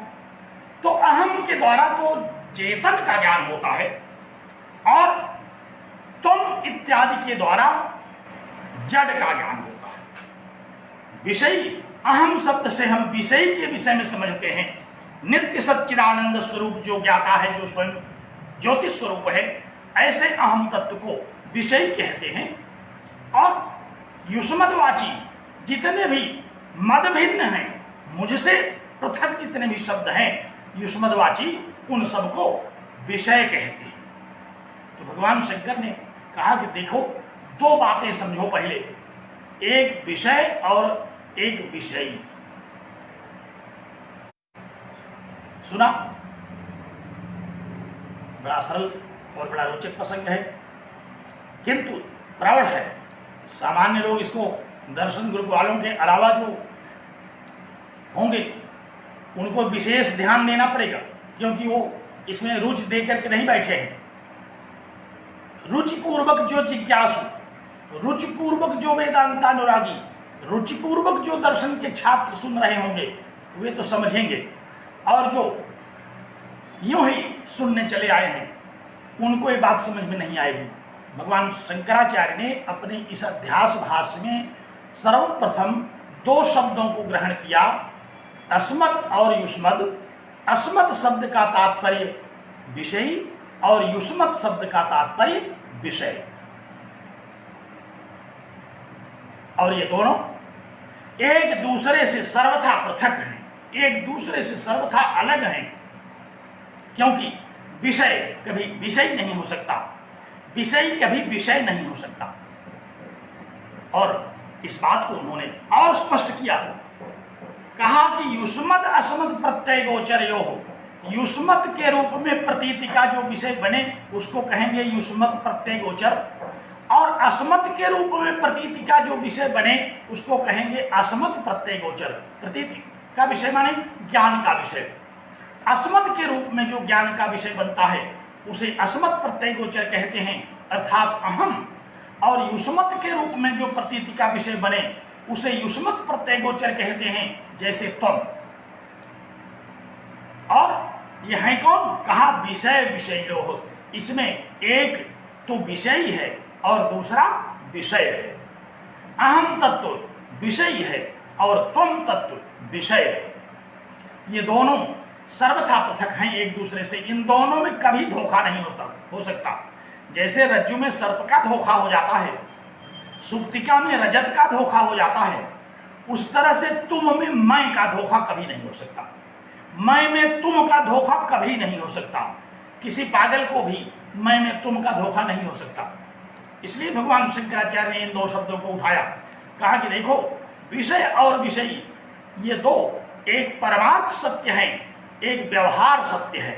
तो अहम के द्वारा तो चेतन का ज्ञान होता है, और तुम इत्यादि के द्वारा जड़ का ज्ञान होता है। विषयी, अहम शब्द से हम विषय के विषय में समझते हैं। नित्य सच्चिदानंद स्वरूप जो ज्ञाता है, जो स्वयं ज्योतिष स्वरूप है, ऐसे अहम तत्व को विषय कहते हैं। और युष्मदवाची जितने भी मद भिन्न हैं, मुझसे पृथक जितने भी शब्द हैं युष्मदवाची, उन सबको विषय कहते हैं। तो भगवान शंकर ने कहा कि देखो, दो बातें समझो पहले, एक विषय और एक विषयी। सुना? बड़ा सरल और बड़ा रोचक प्रसंग है, किंतु प्रौढ़ है। सामान्य लोग इसको दर्शन ग्रुप वालों के अलावा जो होंगे उनको विशेष ध्यान देना पड़ेगा, क्योंकि वो इसमें रुचि दे करके नहीं बैठे हैं। रुचिपूर्वक जो जिज्ञासु, रुचिपूर्वक जो वेदांतानुरागी, रुचिपूर्वक जो दर्शन के छात्र सुन रहे होंगे, वे तो समझेंगे, और जो यूं ही सुनने चले आए हैं उनको ये बात समझ में नहीं आएगी। भगवान शंकराचार्य ने अपने इस अध्यास भाष्य में सर्वप्रथम दो शब्दों को ग्रहण किया, अस्मत् और युष्मद्। अस्मत् शब्द का तात्पर्य विषयी और युष्मत् शब्द का तात्पर्य विषय, और ये दोनों एक दूसरे से सर्वथा पृथक हैं, एक दूसरे से सर्वथा अलग हैं, क्योंकि विषय कभी विषय नहीं हो सकता, विषय कभी विषय नहीं हो सकता। और इस बात को उन्होंने और स्पष्ट किया, कहा कि युष्मत् अस्मत् प्रत्यय गोचरयो हो, युष्मत् के रूप में प्रतीति का जो विषय बने उसको कहेंगे युष्मत् प्रत्यय गोचर, और अस्मत् के रूप में प्रतीति का जो विषय बने उसको कहेंगे अस्मत् प्रत्यय गोचर। प्रतीति का विषय माने ज्ञान का विषय, अस्मत् के रूप में जो ज्ञान का विषय बनता है उसे अस्मत् प्रत्यय गोचर कहते हैं, अर्थात अहम। और युष्मत् के रूप में जो प्रतीति का विषय बने उसे युष्मत् प्रत्यय गोचर कहते हैं, जैसे त्वम। और यह है कौन? कहा विषय विषयो हो, इसमें एक तो विषयी है और दूसरा विषय है। अहम तत्व विषयी है और त्वम तत्व विषय है। ये दोनों सर्वथा पृथक हैं एक दूसरे से, इन दोनों में कभी धोखा नहीं हो सकता। जैसे रज्जु में सर्प का धोखा हो जाता है, सुप्तिका में रजत का धोखा हो जाता है, उस तरह से तुम में मैं का धोखा कभी नहीं हो सकता, मैं में तुम का धोखा कभी नहीं हो सकता। किसी पागल को भी मैं में तुम का धोखा नहीं हो सकता। इसलिए भगवान शंकराचार्य ने इन दो शब्दों को उठाया, कहा कि देखो विषय और विषयी ये दो, एक परमार्थ सत्य है, एक व्यवहार सत्य है।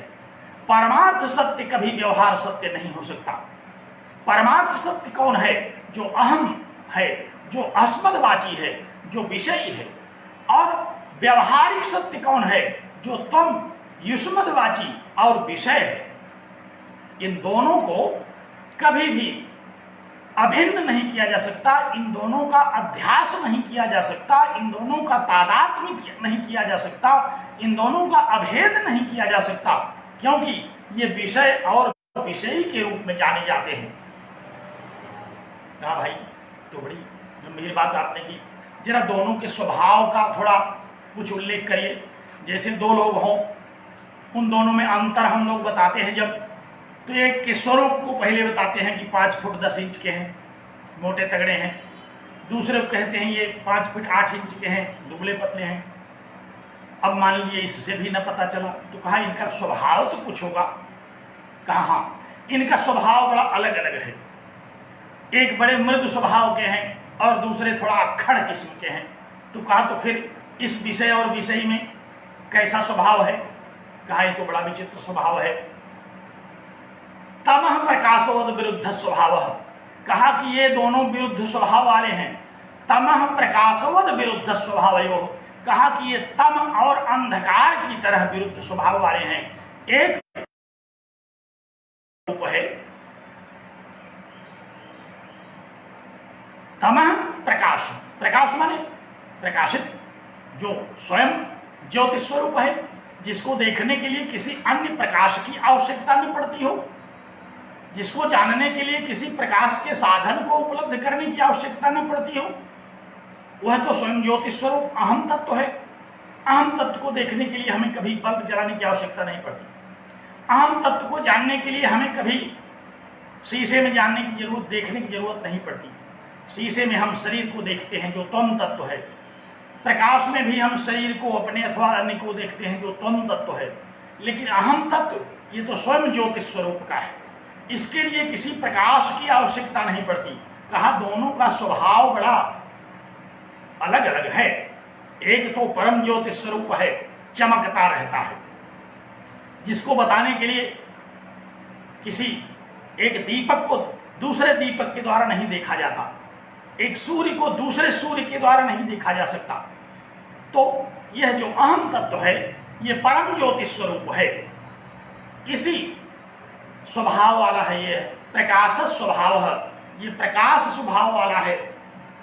परमार्थ सत्य कभी व्यवहार सत्य नहीं हो सकता। परमार्थ सत्य कौन है? जो अहम है, जो अस्मद्वाची है, जो विषयी है। और व्यवहारिक सत्य कौन है? जो तुम युष्मद्वाची और विषय है। इन दोनों को कभी भी अभिन्न नहीं किया जा सकता, इन दोनों का अध्यास नहीं किया जा सकता, इन दोनों का तादात्म्य नहीं किया जा सकता, इन दोनों का अभेद नहीं किया जा सकता, क्योंकि ये विषय और विषयी के रूप में जाने जाते हैं। कहा भाई तो बड़ी गंभीर बात आपने की, जरा दोनों के स्वभाव का थोड़ा कुछ उल्लेख करिए। जैसे दो लोग हों, उन दोनों में अंतर हम लोग बताते हैं जब, तो एक के स्वरूप को पहले बताते हैं कि 5 फुट 10 इंच के हैं, मोटे तगड़े हैं। दूसरे को कहते हैं ये 5 फुट 8 इंच के हैं, दुबले पतले हैं। अब मान लीजिए इससे भी न पता चला, तो कहा इनका स्वभाव तो कुछ होगा। कहा हाँ, इनका स्वभाव बड़ा अलग अलग है। एक बड़े मृदु स्वभाव के हैं और दूसरे थोड़ा अक्खड़ किस्म के हैं। तो कहा तो फिर इस विषय और विषय में कैसा स्वभाव है? कहा ये तो बड़ा विचित्र स्वभाव है। तमः प्रकाशवद विरुद्ध स्वभाव। कहा कि ये दोनों विरुद्ध स्वभाव वाले हैं। तमः प्रकाशवद विरुद्ध स्वभावयो। कहा कि ये तम और अंधकार की तरह विरुद्ध स्वभाव वाले हैं। एक रूप है तमः प्रकाश, प्रकाश माने प्रकाशित, जो स्वयं ज्योतिष स्वरूप है, जिसको देखने के लिए किसी अन्य प्रकाश की आवश्यकता नहीं पड़ती हो, जिसको जानने के लिए किसी प्रकाश के साधन को उपलब्ध करने की आवश्यकता न पड़ती हो, वह तो स्वयं ज्योतिष स्वरूप अहम तत्व है। अहम तत्व को देखने के लिए हमें कभी बल्ब जलाने की आवश्यकता नहीं पड़ती। अहम तत्व को जानने के लिए हमें कभी शीशे में जानने की जरूरत, देखने की जरूरत नहीं पड़ती। शीशे में हम शरीर को देखते हैं जो त्वम तत्व है, प्रकाश में भी हम शरीर को अपने अथवा अन्य को देखते हैं जो त्वम तत्व है। लेकिन अहम तत्व ये तो स्वयं ज्योतिष स्वरूप का है, इसके लिए किसी प्रकाश की आवश्यकता नहीं पड़ती। कहा दोनों का स्वभाव बड़ा अलग अलग है। एक तो परम ज्योतिष स्वरूप है, चमकता रहता है, जिसको बताने के लिए किसी एक दीपक को दूसरे दीपक के द्वारा नहीं देखा जाता, एक सूर्य को दूसरे सूर्य के द्वारा नहीं देखा जा सकता। तो यह जो अहम तत्व है ये परम ज्योतिष स्वरूप है, इसी स्वभाव वाला है। ये प्रकाश स्वभाव है, ये प्रकाश स्वभाव वाला है,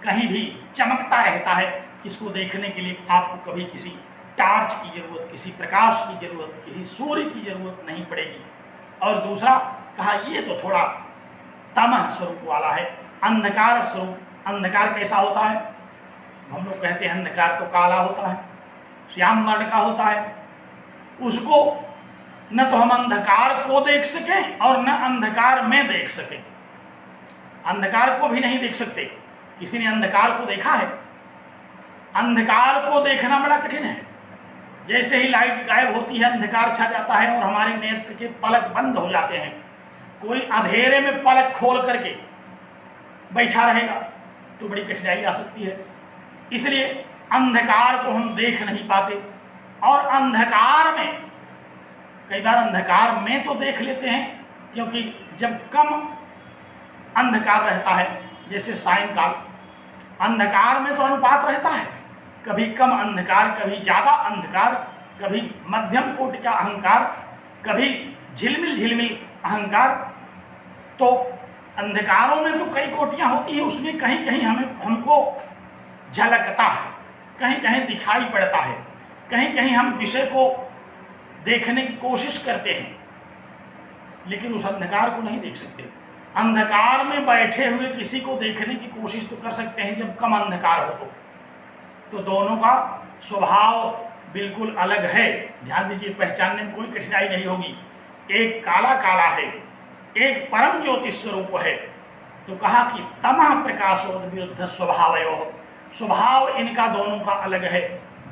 कहीं भी चमकता रहता है। इसको देखने के लिए आपको कभी किसी टार्च की जरूरत, किसी प्रकाश की जरूरत, किसी सूर्य की जरूरत नहीं पड़ेगी। और दूसरा कहा ये तो थोड़ा तमह स्वरूप वाला है, अंधकार स्वरूप। अंधकार कैसा होता है? हम लोग कहते हैं अंधकार तो काला होता है, श्याम वर्ण का होता है। उसको न तो हम अंधकार को देख सकें और न अंधकार में देख सकें। अंधकार को भी नहीं देख सकते। किसी ने अंधकार को देखा है? अंधकार को देखना बड़ा कठिन है। जैसे ही लाइट गायब होती है अंधकार छा जाता है और हमारे नेत्र के पलक बंद हो जाते हैं। कोई अंधेरे में पलक खोल करके बैठा रहेगा तो बड़ी कठिनाई आ सकती है। इसलिए अंधकार को हम देख नहीं पाते। और अंधकार में, कई बार अंधकार में तो देख लेते हैं, क्योंकि जब कम अंधकार रहता है, जैसे सायंकाल, अंधकार में तो अनुपात रहता है, कभी कम अंधकार, कभी ज्यादा अंधकार, कभी मध्यम कोटि का अहंकार, कभी झिलमिल झिलमिल अहंकार। तो अंधकारों में तो कई कोटियां होती है, उसमें कहीं कहीं हमको झलकता है, कहीं कहीं दिखाई पड़ता है, कहीं कहीं हम विषय को देखने की कोशिश करते हैं, लेकिन उस अंधकार को नहीं देख सकते। अंधकार में बैठे हुए किसी को देखने की कोशिश तो कर सकते हैं जब कम अंधकार हो तो दोनों का स्वभाव बिल्कुल अलग है। ध्यान दीजिए, पहचानने में कोई कठिनाई नहीं होगी। एक काला काला है, एक परम ज्योति स्वरूप है। तो कहा कि तमः प्रकाशोद विरुद्ध स्वभावयो, स्वभाव इनका दोनों का अलग है।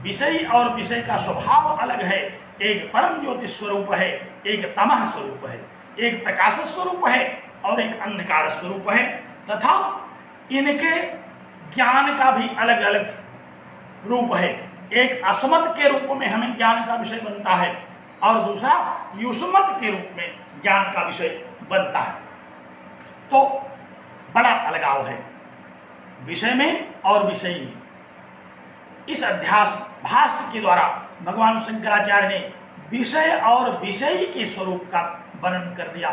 विषय और विषय का स्वभाव अलग है। एक परम ज्योति स्वरूप है, एक तमः स्वरूप है, एक प्रकाश स्वरूप है और एक अंधकार स्वरूप है। तथा इनके ज्ञान का भी अलग अलग रूप है। एक अस्मत् के रूप में हमें ज्ञान का विषय बनता है और दूसरा युष्मत् के रूप में ज्ञान का विषय बनता है। तो बड़ा अलगाव है विषय में और विषय में। इस अध्यास भाष्य के द्वारा भगवान शंकराचार्य ने विषय और विषयी के स्वरूप का वर्णन कर दिया।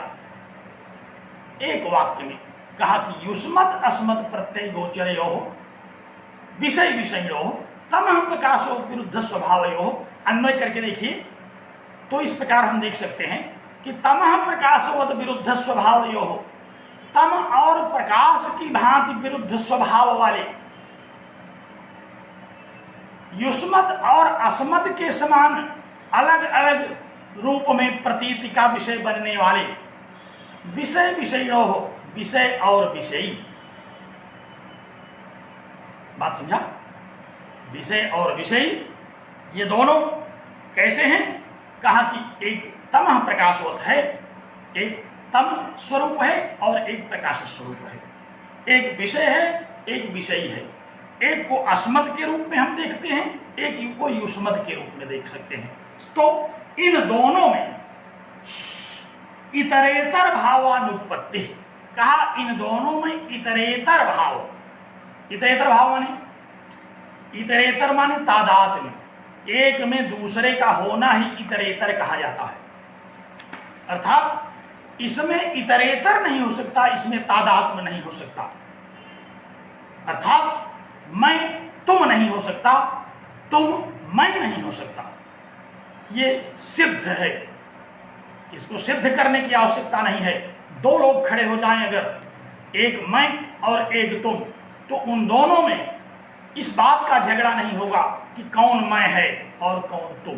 एक वाक्य में कहा कि युष्मत् अस्मत् प्रत्यय गोचरयोः विषय विषयोः तमः प्रकाशो विरुद्ध स्वभावयोः। अन्वय करके देखिए तो इस प्रकार हम देख सकते हैं कि तमः प्रकाशोवद विरुद्ध स्वभावयोः, तम और प्रकाश की भांति विरुद्ध स्वभाव वाले, युष्मत् और अस्मत् के समान अलग अलग रूप में प्रतीति का विषय बनने वाले विषय विषयोः, विषय और विषयी। बात समझा? विषय और विषयी ये दोनों कैसे हैं? कहा कि एक तमः प्रकाशवत है, एक तम स्वरूप है और एक प्रकाश स्वरूप है। एक विषय है, एक विषयी है। एक को अस्मत् के रूप में हम देखते हैं, एक को युष्मत् के रूप में देख सकते हैं। तो इन दोनों में इतरेतर भावानुपत्ति, कहा इन दोनों में इतरेतर भाव। इतरेतर भाव माने, इतरेतर माने तादात्म्य, एक में दूसरे का होना ही इतरेतर कहा जाता है। अर्थात इसमें इतरेतर नहीं हो सकता, इसमें तादात्म्य नहीं हो सकता। अर्थात मैं तुम नहीं हो सकता, तुम मैं नहीं हो सकता। ये सिद्ध है, इसको सिद्ध करने की आवश्यकता नहीं है। दो लोग खड़े हो जाएं अगर, एक मैं और एक तुम, तो उन दोनों में इस बात का झगड़ा नहीं होगा कि कौन मैं है और कौन तुम।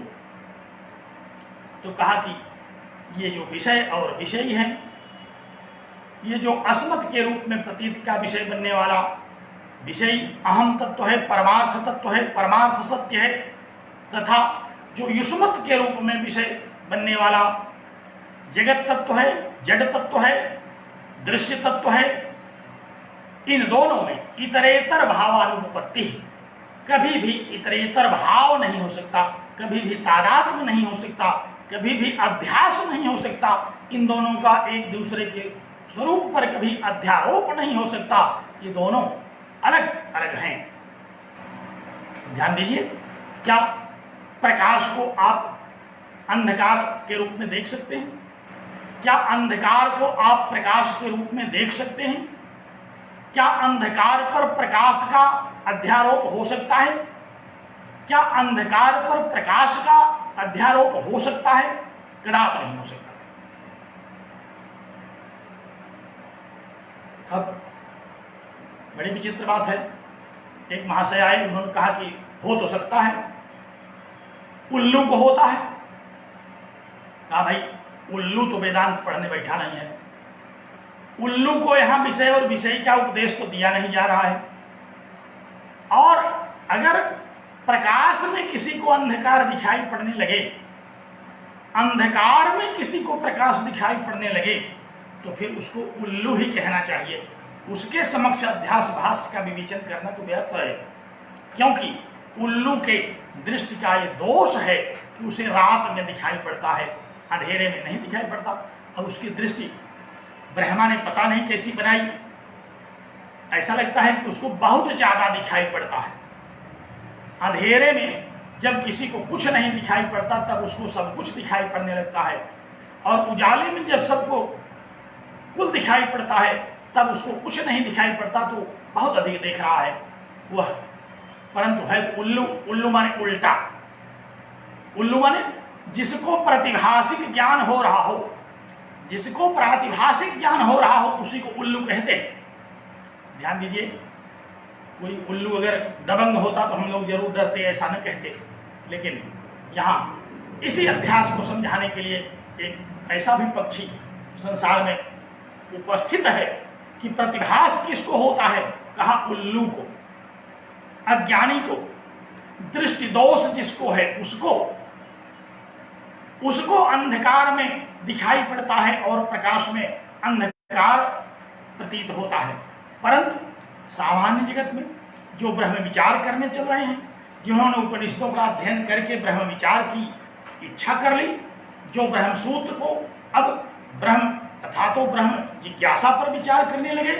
तो कहा कि ये जो विषय और विषयी हैं, ये जो अस्मत् के रूप में प्रतीति का विषय बनने वाला विषयी अहम तत्व है, परमार्थ तत्व है, परमार्थ सत्य है, तथा जो युष्मत् के रूप में विषय बनने वाला जगत तत्व है, जड़ तत्व है, दृश्य तत्व है, इन दोनों में इतरेतर भावानुपत्ति, कभी भी इतरेतर भाव नहीं हो सकता, कभी भी तादात्म्य नहीं हो सकता, कभी भी अध्यास नहीं हो सकता। इन दोनों का एक दूसरे के स्वरूप पर कभी अध्यारोप नहीं हो सकता। ये दोनों अलग अलग हैं। ध्यान दीजिए, क्या प्रकाश को आप अंधकार के रूप में देख सकते हैं? क्या अंधकार को आप प्रकाश के रूप में देख सकते हैं? क्या अंधकार पर प्रकाश का अध्यारोप हो सकता है? क्या अंधकार पर प्रकाश का अध्यारोप हो सकता है? कदापि नहीं हो सकता। अब बड़ी विचित्र बात है, एक महाशय आए, उन्होंने कहा कि हो तो सकता है, उल्लू को होता है। कहा भाई उल्लू तो वेदांत पढ़ने बैठा नहीं है, उल्लू को यहां विषय और विषय का उपदेश तो दिया नहीं जा रहा है। और अगर प्रकाश में किसी को अंधकार दिखाई पड़ने लगे, अंधकार में किसी को प्रकाश दिखाई पड़ने लगे, तो फिर उसको उल्लू ही कहना चाहिए। उसके समक्ष अध्यास भाष्य का विवेचन करना तो व्यर्थ है, क्योंकि उल्लू के दृष्टि का ये दोष है कि उसे रात में दिखाई पड़ता है, अंधेरे में नहीं दिखाई पड़ता। और उसकी दृष्टि ब्रह्मा ने पता नहीं कैसी बनाई, ऐसा लगता है कि उसको बहुत ज्यादा दिखाई पड़ता है। अंधेरे में जब किसी को कुछ नहीं दिखाई पड़ता तब उसको सब कुछ दिखाई पड़ने लगता है, और उजाले में जब सबको कुल दिखाई पड़ता है तब उसको कुछ नहीं दिखाई पड़ता, तो बहुत अधिक देख रहा है वह। परंतु है उल्लू, उल्लू माने उल्टा, उल्लू माने जिसको प्रतिभाषिक ज्ञान हो रहा हो, जिसको प्रातिभाषिक ज्ञान हो रहा हो उसी को उल्लू कहते हैं। ध्यान दीजिए, कोई उल्लू अगर दबंग होता तो हम लोग जरूर डरते, ऐसा न कहते। लेकिन यहाँ इसी अध्यास को समझाने के लिए एक ऐसा भी पक्षी संसार में उपस्थित है कि प्रतिभास किसको होता है? कहा उल्लू को, अज्ञानी को, दृष्टि दोष जिसको है उसको अंधकार में दिखाई पड़ता है और प्रकाश में अंधकार प्रतीत होता है। परंतु सामान्य जगत में जो ब्रह्म विचार करने चल रहे हैं, जिन्होंने उपनिषदों का अध्ययन करके ब्रह्म विचार की इच्छा कर ली, जो ब्रह्म सूत्र को अब ब्रह्म तथा तो ब्रह्म जिज्ञासा पर विचार करने लगे,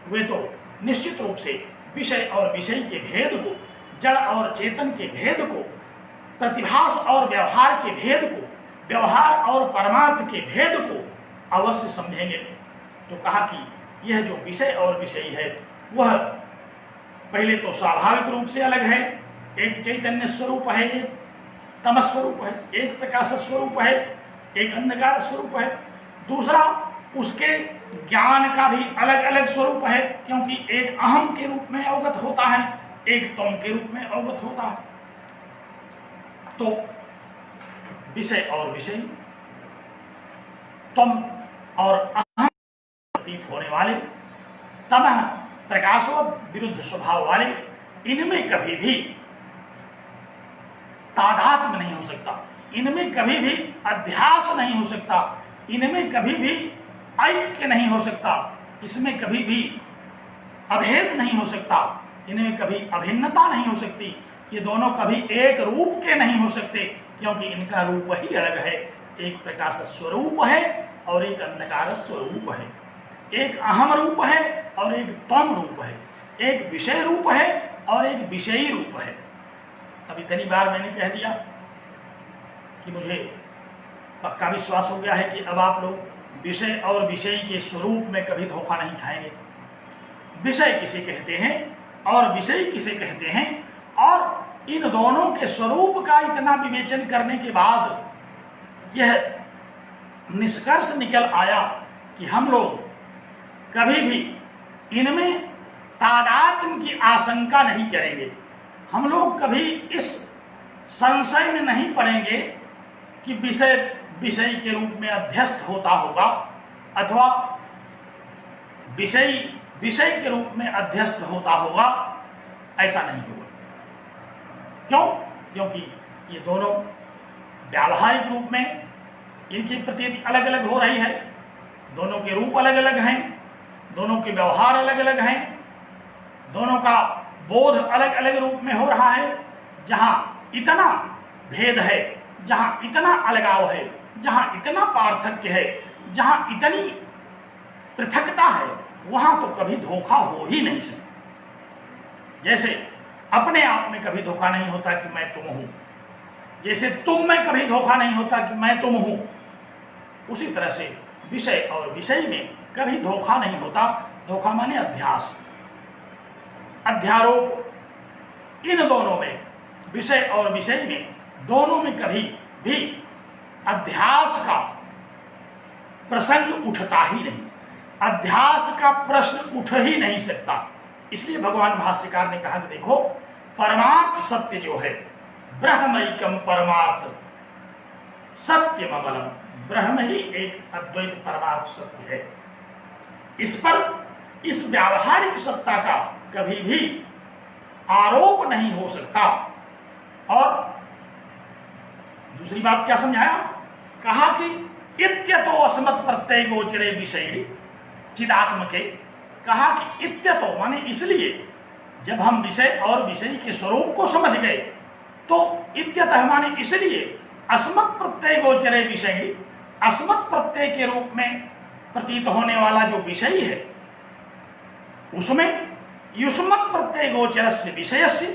वे तो निश्चित रूप से विषय और विषय के भेद को, जड़ और चेतन के भेद को, प्रतिभास और व्यवहार के भेद को, व्यवहार और परमार्थ के भेद को अवश्य समझेंगे। तो कहा कि यह जो विषय और विषय है वह पहले तो स्वाभाविक रूप से अलग है, एक चैतन्य स्वरूप है, एक तमस स्वरूप है, एक प्रकाश स्वरूप है, एक अंधकार स्वरूप है। दूसरा, उसके ज्ञान का भी अलग अलग स्वरूप है, क्योंकि एक अहम के रूप में अवगत होता है, एक तम के रूप में अवगत होता है। तो विषय और विषय, तम और अहम प्रतीत होने वाले, तमः प्रकाशवत विरुद्ध स्वभाव वाले, इनमें कभी भी तादात्म्य नहीं हो सकता, इनमें कभी भी अध्यास नहीं हो सकता, इनमें कभी भी ऐक्य नहीं हो सकता, इसमें कभी भी अभेद नहीं हो सकता, इनमें कभी अभिन्नता नहीं हो सकती। ये दोनों कभी एक रूप के नहीं हो सकते, क्योंकि इनका रूप ही अलग है। एक प्रकाश स्वरूप है और एक अंधकार स्वरूप है, एक अहम रूप है और एक तम रूप है, एक विषय रूप है और एक विषयी रूप है। अब इतनी बार मैंने कह दिया कि मुझे पक्का विश्वास हो गया है कि अब आप लोग विषय और विषयी के स्वरूप में कभी धोखा नहीं खाएंगे। विषय किसे कहते हैं और विषय किसे कहते हैं, और इन दोनों के स्वरूप का इतना विवेचन करने के बाद यह निष्कर्ष निकल आया कि हम लोग कभी भी इनमें तादात्म्य की आशंका नहीं करेंगे। हम लोग कभी इस संशय में नहीं पड़ेंगे कि विषय विषय के रूप में अध्यस्त होता होगा अथवा विषय विषय के रूप में अध्यस्त होता होगा, ऐसा नहीं होगा। क्यों? क्योंकि ये दोनों व्यावहारिक रूप में इनकी प्रतीति अलग अलग हो रही है, दोनों के रूप अलग अलग हैं, दोनों के व्यवहार अलग अलग हैं, दोनों का बोध अलग अलग रूप में हो रहा है। जहां इतना भेद है, जहां इतना अलगाव है, जहां इतना पार्थक्य है, जहां इतनी पृथकता है, वहां तो कभी धोखा हो ही नहीं सकता। जैसे अपने आप में कभी धोखा नहीं होता कि मैं तुम हूं, जैसे तुम में कभी धोखा नहीं होता कि मैं तुम हूं, उसी तरह से विषय और विषय में कभी धोखा नहीं होता। धोखा माने अध्यास, अध्यारोप। इन दोनों में विषय और विषय में दोनों में कभी भी अध्यास का प्रसंग उठता ही नहीं, अध्यास का प्रश्न उठ ही नहीं सकता। इसलिए भगवान भाष्यकार ने कहा कि देखो, परमार्थ सत्य जो है, ब्रह्मैकम परमार्थ सत्य ममलम, ब्रह्म ही एक अद्वैत परमार्थ सत्य है। इस पर, इस व्यावहारिक सत्ता का कभी भी आरोप नहीं हो सकता। और दूसरी बात क्या समझाया? कहा कि इत्यतो अस्मत् प्रत्यय गोचरे विषय चिदात्मके। कहा कि इत्यतो माने इसलिए, जब हम विषय और विषय के स्वरूप को समझ गए तो इत्यतः माने इसलिए अस्मत् प्रत्यय गोचरे विषय, अस्मत् प्रत्यय के रूप में प्रतीत होने वाला जो विषय है उसमें युष्मत् प्रत्यय गोचरस्य विषयस्य,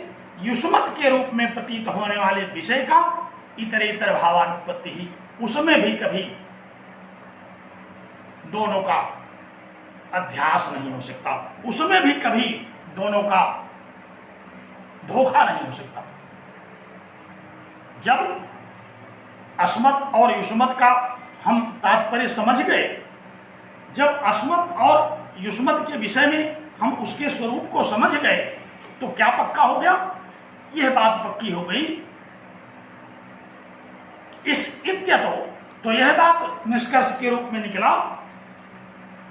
युष्मत् के रूप में प्रतीत होने वाले विषय का इतरेतर भावानुपत्ति ही, उसमें भी कभी दोनों का अध्यास नहीं हो सकता, उसमें भी कभी दोनों का धोखा नहीं हो सकता। जब अस्मत् और युष्मत् का हम तात्पर्य समझ गए, जब अस्मत् और युष्मत् के विषय में हम उसके स्वरूप को समझ गए, तो क्या पक्का हो गया? यह बात पक्की हो गई इस इत्यतो, तो यह बात निष्कर्ष के रूप में निकला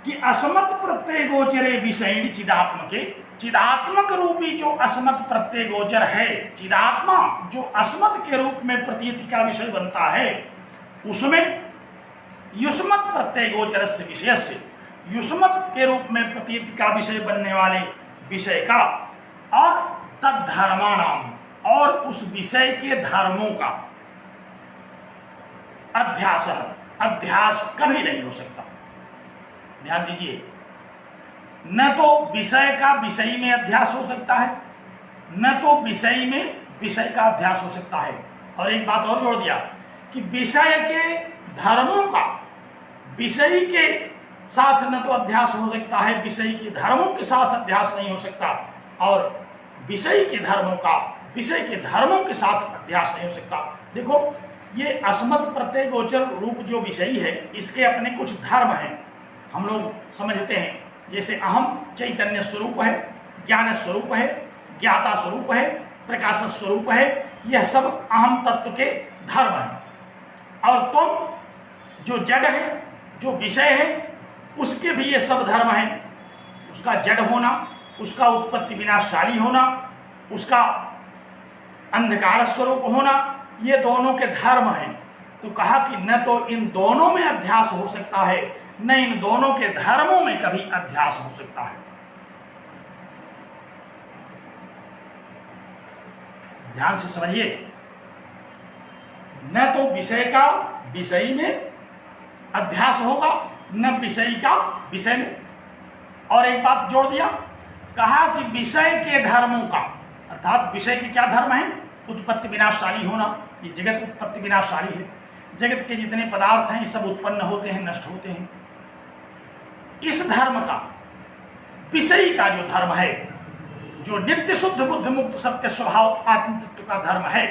कि अस्मत् प्रत्यय गोचरे विषय चिदात्मके, चिदात्मक रूपी जो अस्मत् प्रत्यय गोचर है, चिदात्मा जो अस्मत् के रूप में प्रतीति का विषय बनता है, उसमें युष्मत् प्रत्यय गोचर से विषय से, युष्मत् के रूप में प्रतीति का विषय बनने वाले विषय का, और तद्धर्माणाम, और उस विषय के धर्मों का अध्यास, अध्यास कभी नहीं हो सकता। ध्यान दीजिए, न तो विषय का विषय में अध्यास हो सकता है, न तो विषय में विषय का अध्यास हो सकता है। और एक बात और जोड़ दिया कि विषय के धर्मों का विषय के साथ न तो अध्यास हो सकता है, विषय के धर्मों के साथ अध्यास नहीं हो सकता, और विषय के धर्मों का विषय के धर्मों के साथ अध्यास नहीं हो सकता। देखो, ये अस्मत् प्रत्यय गोचर रूप जो विषय है, इसके अपने कुछ धर्म हैं, हम लोग समझते हैं। जैसे अहम चैतन्य स्वरूप है, ज्ञान स्वरूप है, ज्ञाता स्वरूप है, प्रकाश स्वरूप है, यह सब अहम तत्व के धर्म हैं। और तुम जो जड़ है, जो विषय है, उसके भी ये सब धर्म हैं। उसका जड़ होना, उसका उत्पत्ति विनाशशाली होना, उसका अंधकार स्वरूप होना, ये दोनों के धर्म हैं। तो कहा कि न तो इन दोनों में अध्यास हो सकता है, न इन दोनों के धर्मों में कभी अध्यास हो सकता है। ध्यान से समझिए, न तो विषय का विषय में अध्यास होगा, न विषय का विषय में। और एक बात जोड़ दिया, कहा कि विषय के धर्मों का, अर्थात विषय के क्या धर्म है? उत्पत्ति विनाशशाली होना। ये जगत उत्पत्ति विनाशशाली है, जगत के जितने पदार्थ हैं ये सब उत्पन्न होते हैं, नष्ट होते हैं। इस धर्म का, विषय का जो धर्म है, जो नित्य शुद्ध बुद्ध मुक्त सत्य स्वभाव आत्म तत्व का धर्म है,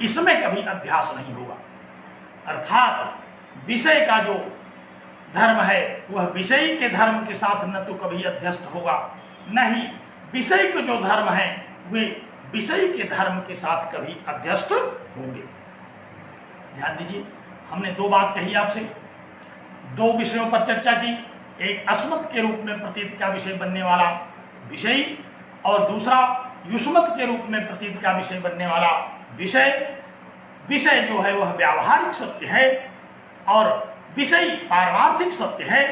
इसमें कभी अध्यास नहीं होगा। अर्थात विषय का जो धर्म है वह विषय के धर्म के साथ न तो कभी अध्यस्त होगा, न ही विषय के जो धर्म है वे विषय के धर्म के साथ कभी अध्यस्त होंगे। ध्यान दीजिए, हमने दो बात कही आपसे, दो विषयों पर चर्चा की। एक अस्मत् के रूप में प्रतीत का विषय बनने वाला विषय, और दूसरा युष्मत् के रूप में प्रतीत का विषय बनने वाला विषय। विषय जो है वह व्यावहारिक सत्य है और विषय पारमार्थिक सत्य है।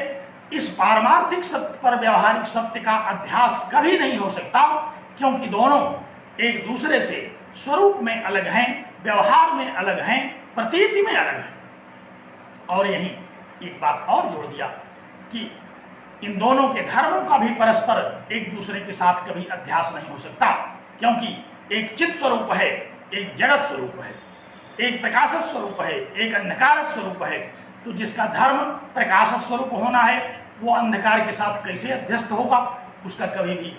इस पारमार्थिक सत्य पर व्यावहारिक सत्य का अध्यास कभी नहीं हो सकता, क्योंकि दोनों एक दूसरे से स्वरूप में अलग हैं, व्यवहार में अलग हैं, प्रतीति में अलग हैं। और यही एक बात और जोड़ दिया कि इन दोनों के धर्मों का भी परस्पर एक दूसरे के साथ कभी अध्यास नहीं हो सकता, क्योंकि एक चित स्वरूप है, एक जड़ स्वरूप है, एक प्रकाश स्वरूप है, एक अंधकार स्वरूप है। तो जिसका धर्म प्रकाश स्वरूप होना है वो अंधकार के साथ कैसे अध्यस्त होगा? उसका कभी भी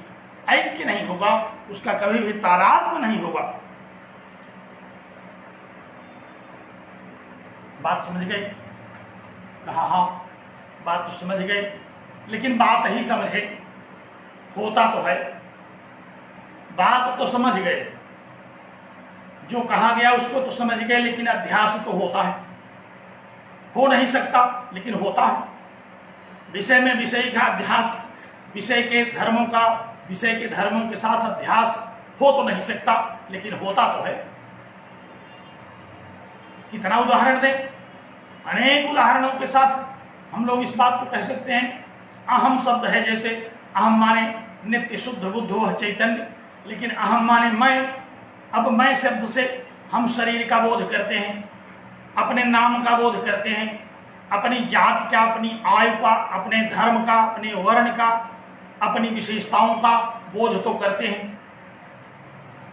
ऐक्य नहीं होगा, उसका कभी भी तादात्म्य नहीं होगा। बात समझ गए? कहा हाँ बात तो समझ गए, लेकिन बात ही समझे, होता तो है। बात तो समझ गए, जो कहा गया उसको तो समझ गए, लेकिन अध्यास तो होता है, हो नहीं सकता लेकिन होता है। विषय में विषय का अध्यास, विषय के धर्मों के साथ अध्यास हो तो नहीं सकता, लेकिन होता तो है। कितना उदाहरण दें? अनेक उदाहरणों के साथ हम लोग इस बात को कह सकते हैं। अहम शब्द है, जैसे अहम माने नित्य शुद्ध बुद्ध वह चैतन्य, लेकिन अहम माने मैं। अब मैं शब्द से हम शरीर का बोध करते हैं, अपने नाम का बोध करते हैं, अपनी जात का, अपनी आयु का, अपने धर्म का, अपने वर्ण का, अपनी विशेषताओं का बोध तो करते हैं।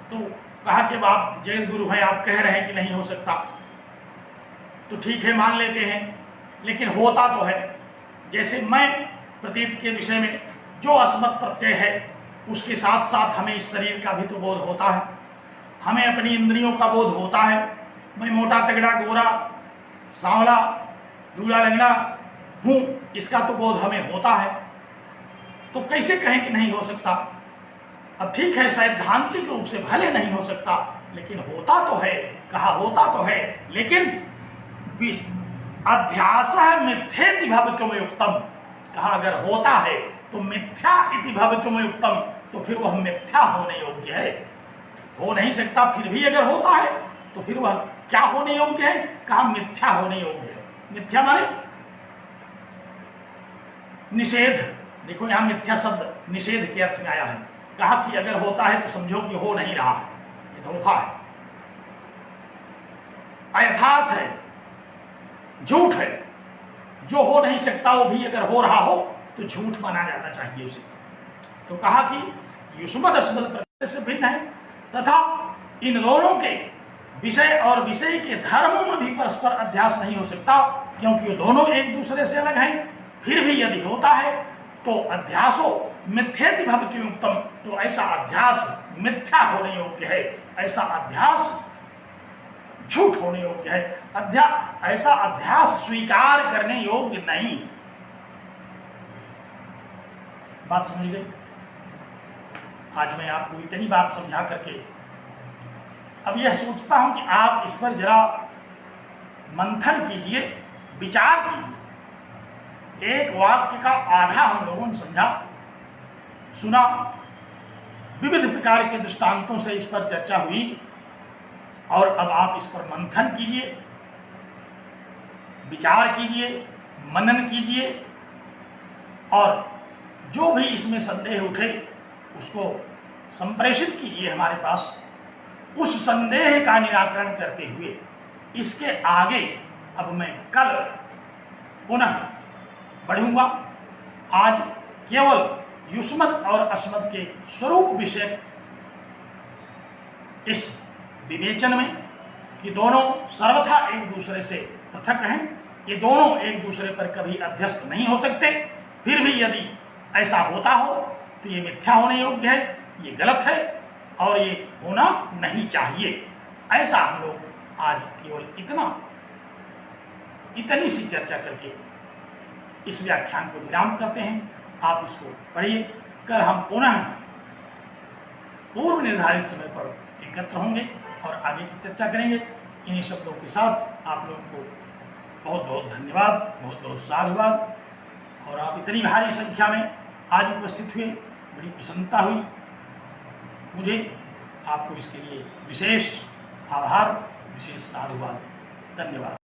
तो कहा कि आप जैन गुरु हैं, आप कह रहे हैं कि नहीं हो सकता, तो ठीक है मान लेते हैं, लेकिन होता तो है। जैसे मैं प्रतीत के विषय में जो अस्मत् प्रत्यय है, उसके साथ साथ हमें इस शरीर का भी तो बोध होता है, हमें अपनी इंद्रियों का बोध होता है। मैं मोटा तगड़ा गोरा सांवला लूला लंगड़ा हूं, इसका तो बोध हमें होता है। तो कैसे कहें कि नहीं हो सकता? अब ठीक है, सैद्धांतिक रूप से भले नहीं हो सकता, लेकिन होता तो है। कहा होता तो है, लेकिन अध्यास मिथ्येति भवितुम युक्तम। कहा अगर होता है तो मिथ्या इति भवितुम युक्तम, तो फिर वह मिथ्या होने योग्य है। हो नहीं सकता, फिर भी अगर होता है तो फिर वह क्या होने योग्य है? कहा मिथ्या होने योग्य है। मिथ्या माने निषेध। देखो यहां मिथ्या शब्द निषेध के अर्थ में आया है। कहा कि अगर होता है तो समझो कि हो नहीं रहा है, ये धोखा है, अयथार्थ है, झूठ है। जो हो नहीं सकता वो भी अगर हो रहा हो तो झूठ माना जाना चाहिए उसे। तो कहा कि युष्मद् अस्मद् प्रत्यय से भिन्न है, तथा इन दोनों के विषय और विषय के धर्मों में भी परस्पर अध्यास नहीं हो सकता, क्योंकि ये दोनों एक दूसरे से अलग हैं। फिर भी यदि होता है तो अध्यासो मिथ्येति भवति युक्तम, तो ऐसा अध्यास मिथ्या होने योग्य है, ऐसा अध्यास झूठ होने योग्य है, ऐसा अध्यास स्वीकार करने योग्य नहीं। बात समझ गई? आज मैं आपको इतनी बात समझा करके अब यह सोचता हूं कि आप इस पर जरा मंथन कीजिए, विचार कीजिए। एक वाक्य का आधा हम लोगों ने समझा, सुना, विविध प्रकार के दृष्टांतों से इस पर चर्चा हुई, और अब आप इस पर मंथन कीजिए, विचार कीजिए, मनन कीजिए, और जो भी इसमें संदेह उठे उसको संप्रेषित कीजिए हमारे पास। उस संदेह का निराकरण करते हुए इसके आगे अब मैं कल पुनः बढ़ूंगा। आज केवल युष्मद् और अस्मद् के स्वरूप विषय इस विवेचन में कि दोनों सर्वथा एक दूसरे से पृथक हैं, ये दोनों एक दूसरे पर कभी अध्यस्त नहीं हो सकते। फिर भी यदि ऐसा होता हो तो ये मिथ्या होने योग्य है, ये गलत है और ये होना नहीं चाहिए। ऐसा हम लोग आज केवल इतनी सी चर्चा करके इस व्याख्यान को विराम करते हैं। आप इसको पढ़िए। कल हम पुनः पूर्व निर्धारित समय पर एकत्र होंगे और आगे की चर्चा करेंगे। इन्हीं शब्दों के साथ आप लोगों को बहुत बहुत धन्यवाद, बहुत बहुत साधुवाद। और आप इतनी भारी संख्या में आज उपस्थित हुए, बड़ी प्रसन्नता हुई मुझे। आपको इसके लिए विशेष आभार, विशेष साधुवाद, धन्यवाद।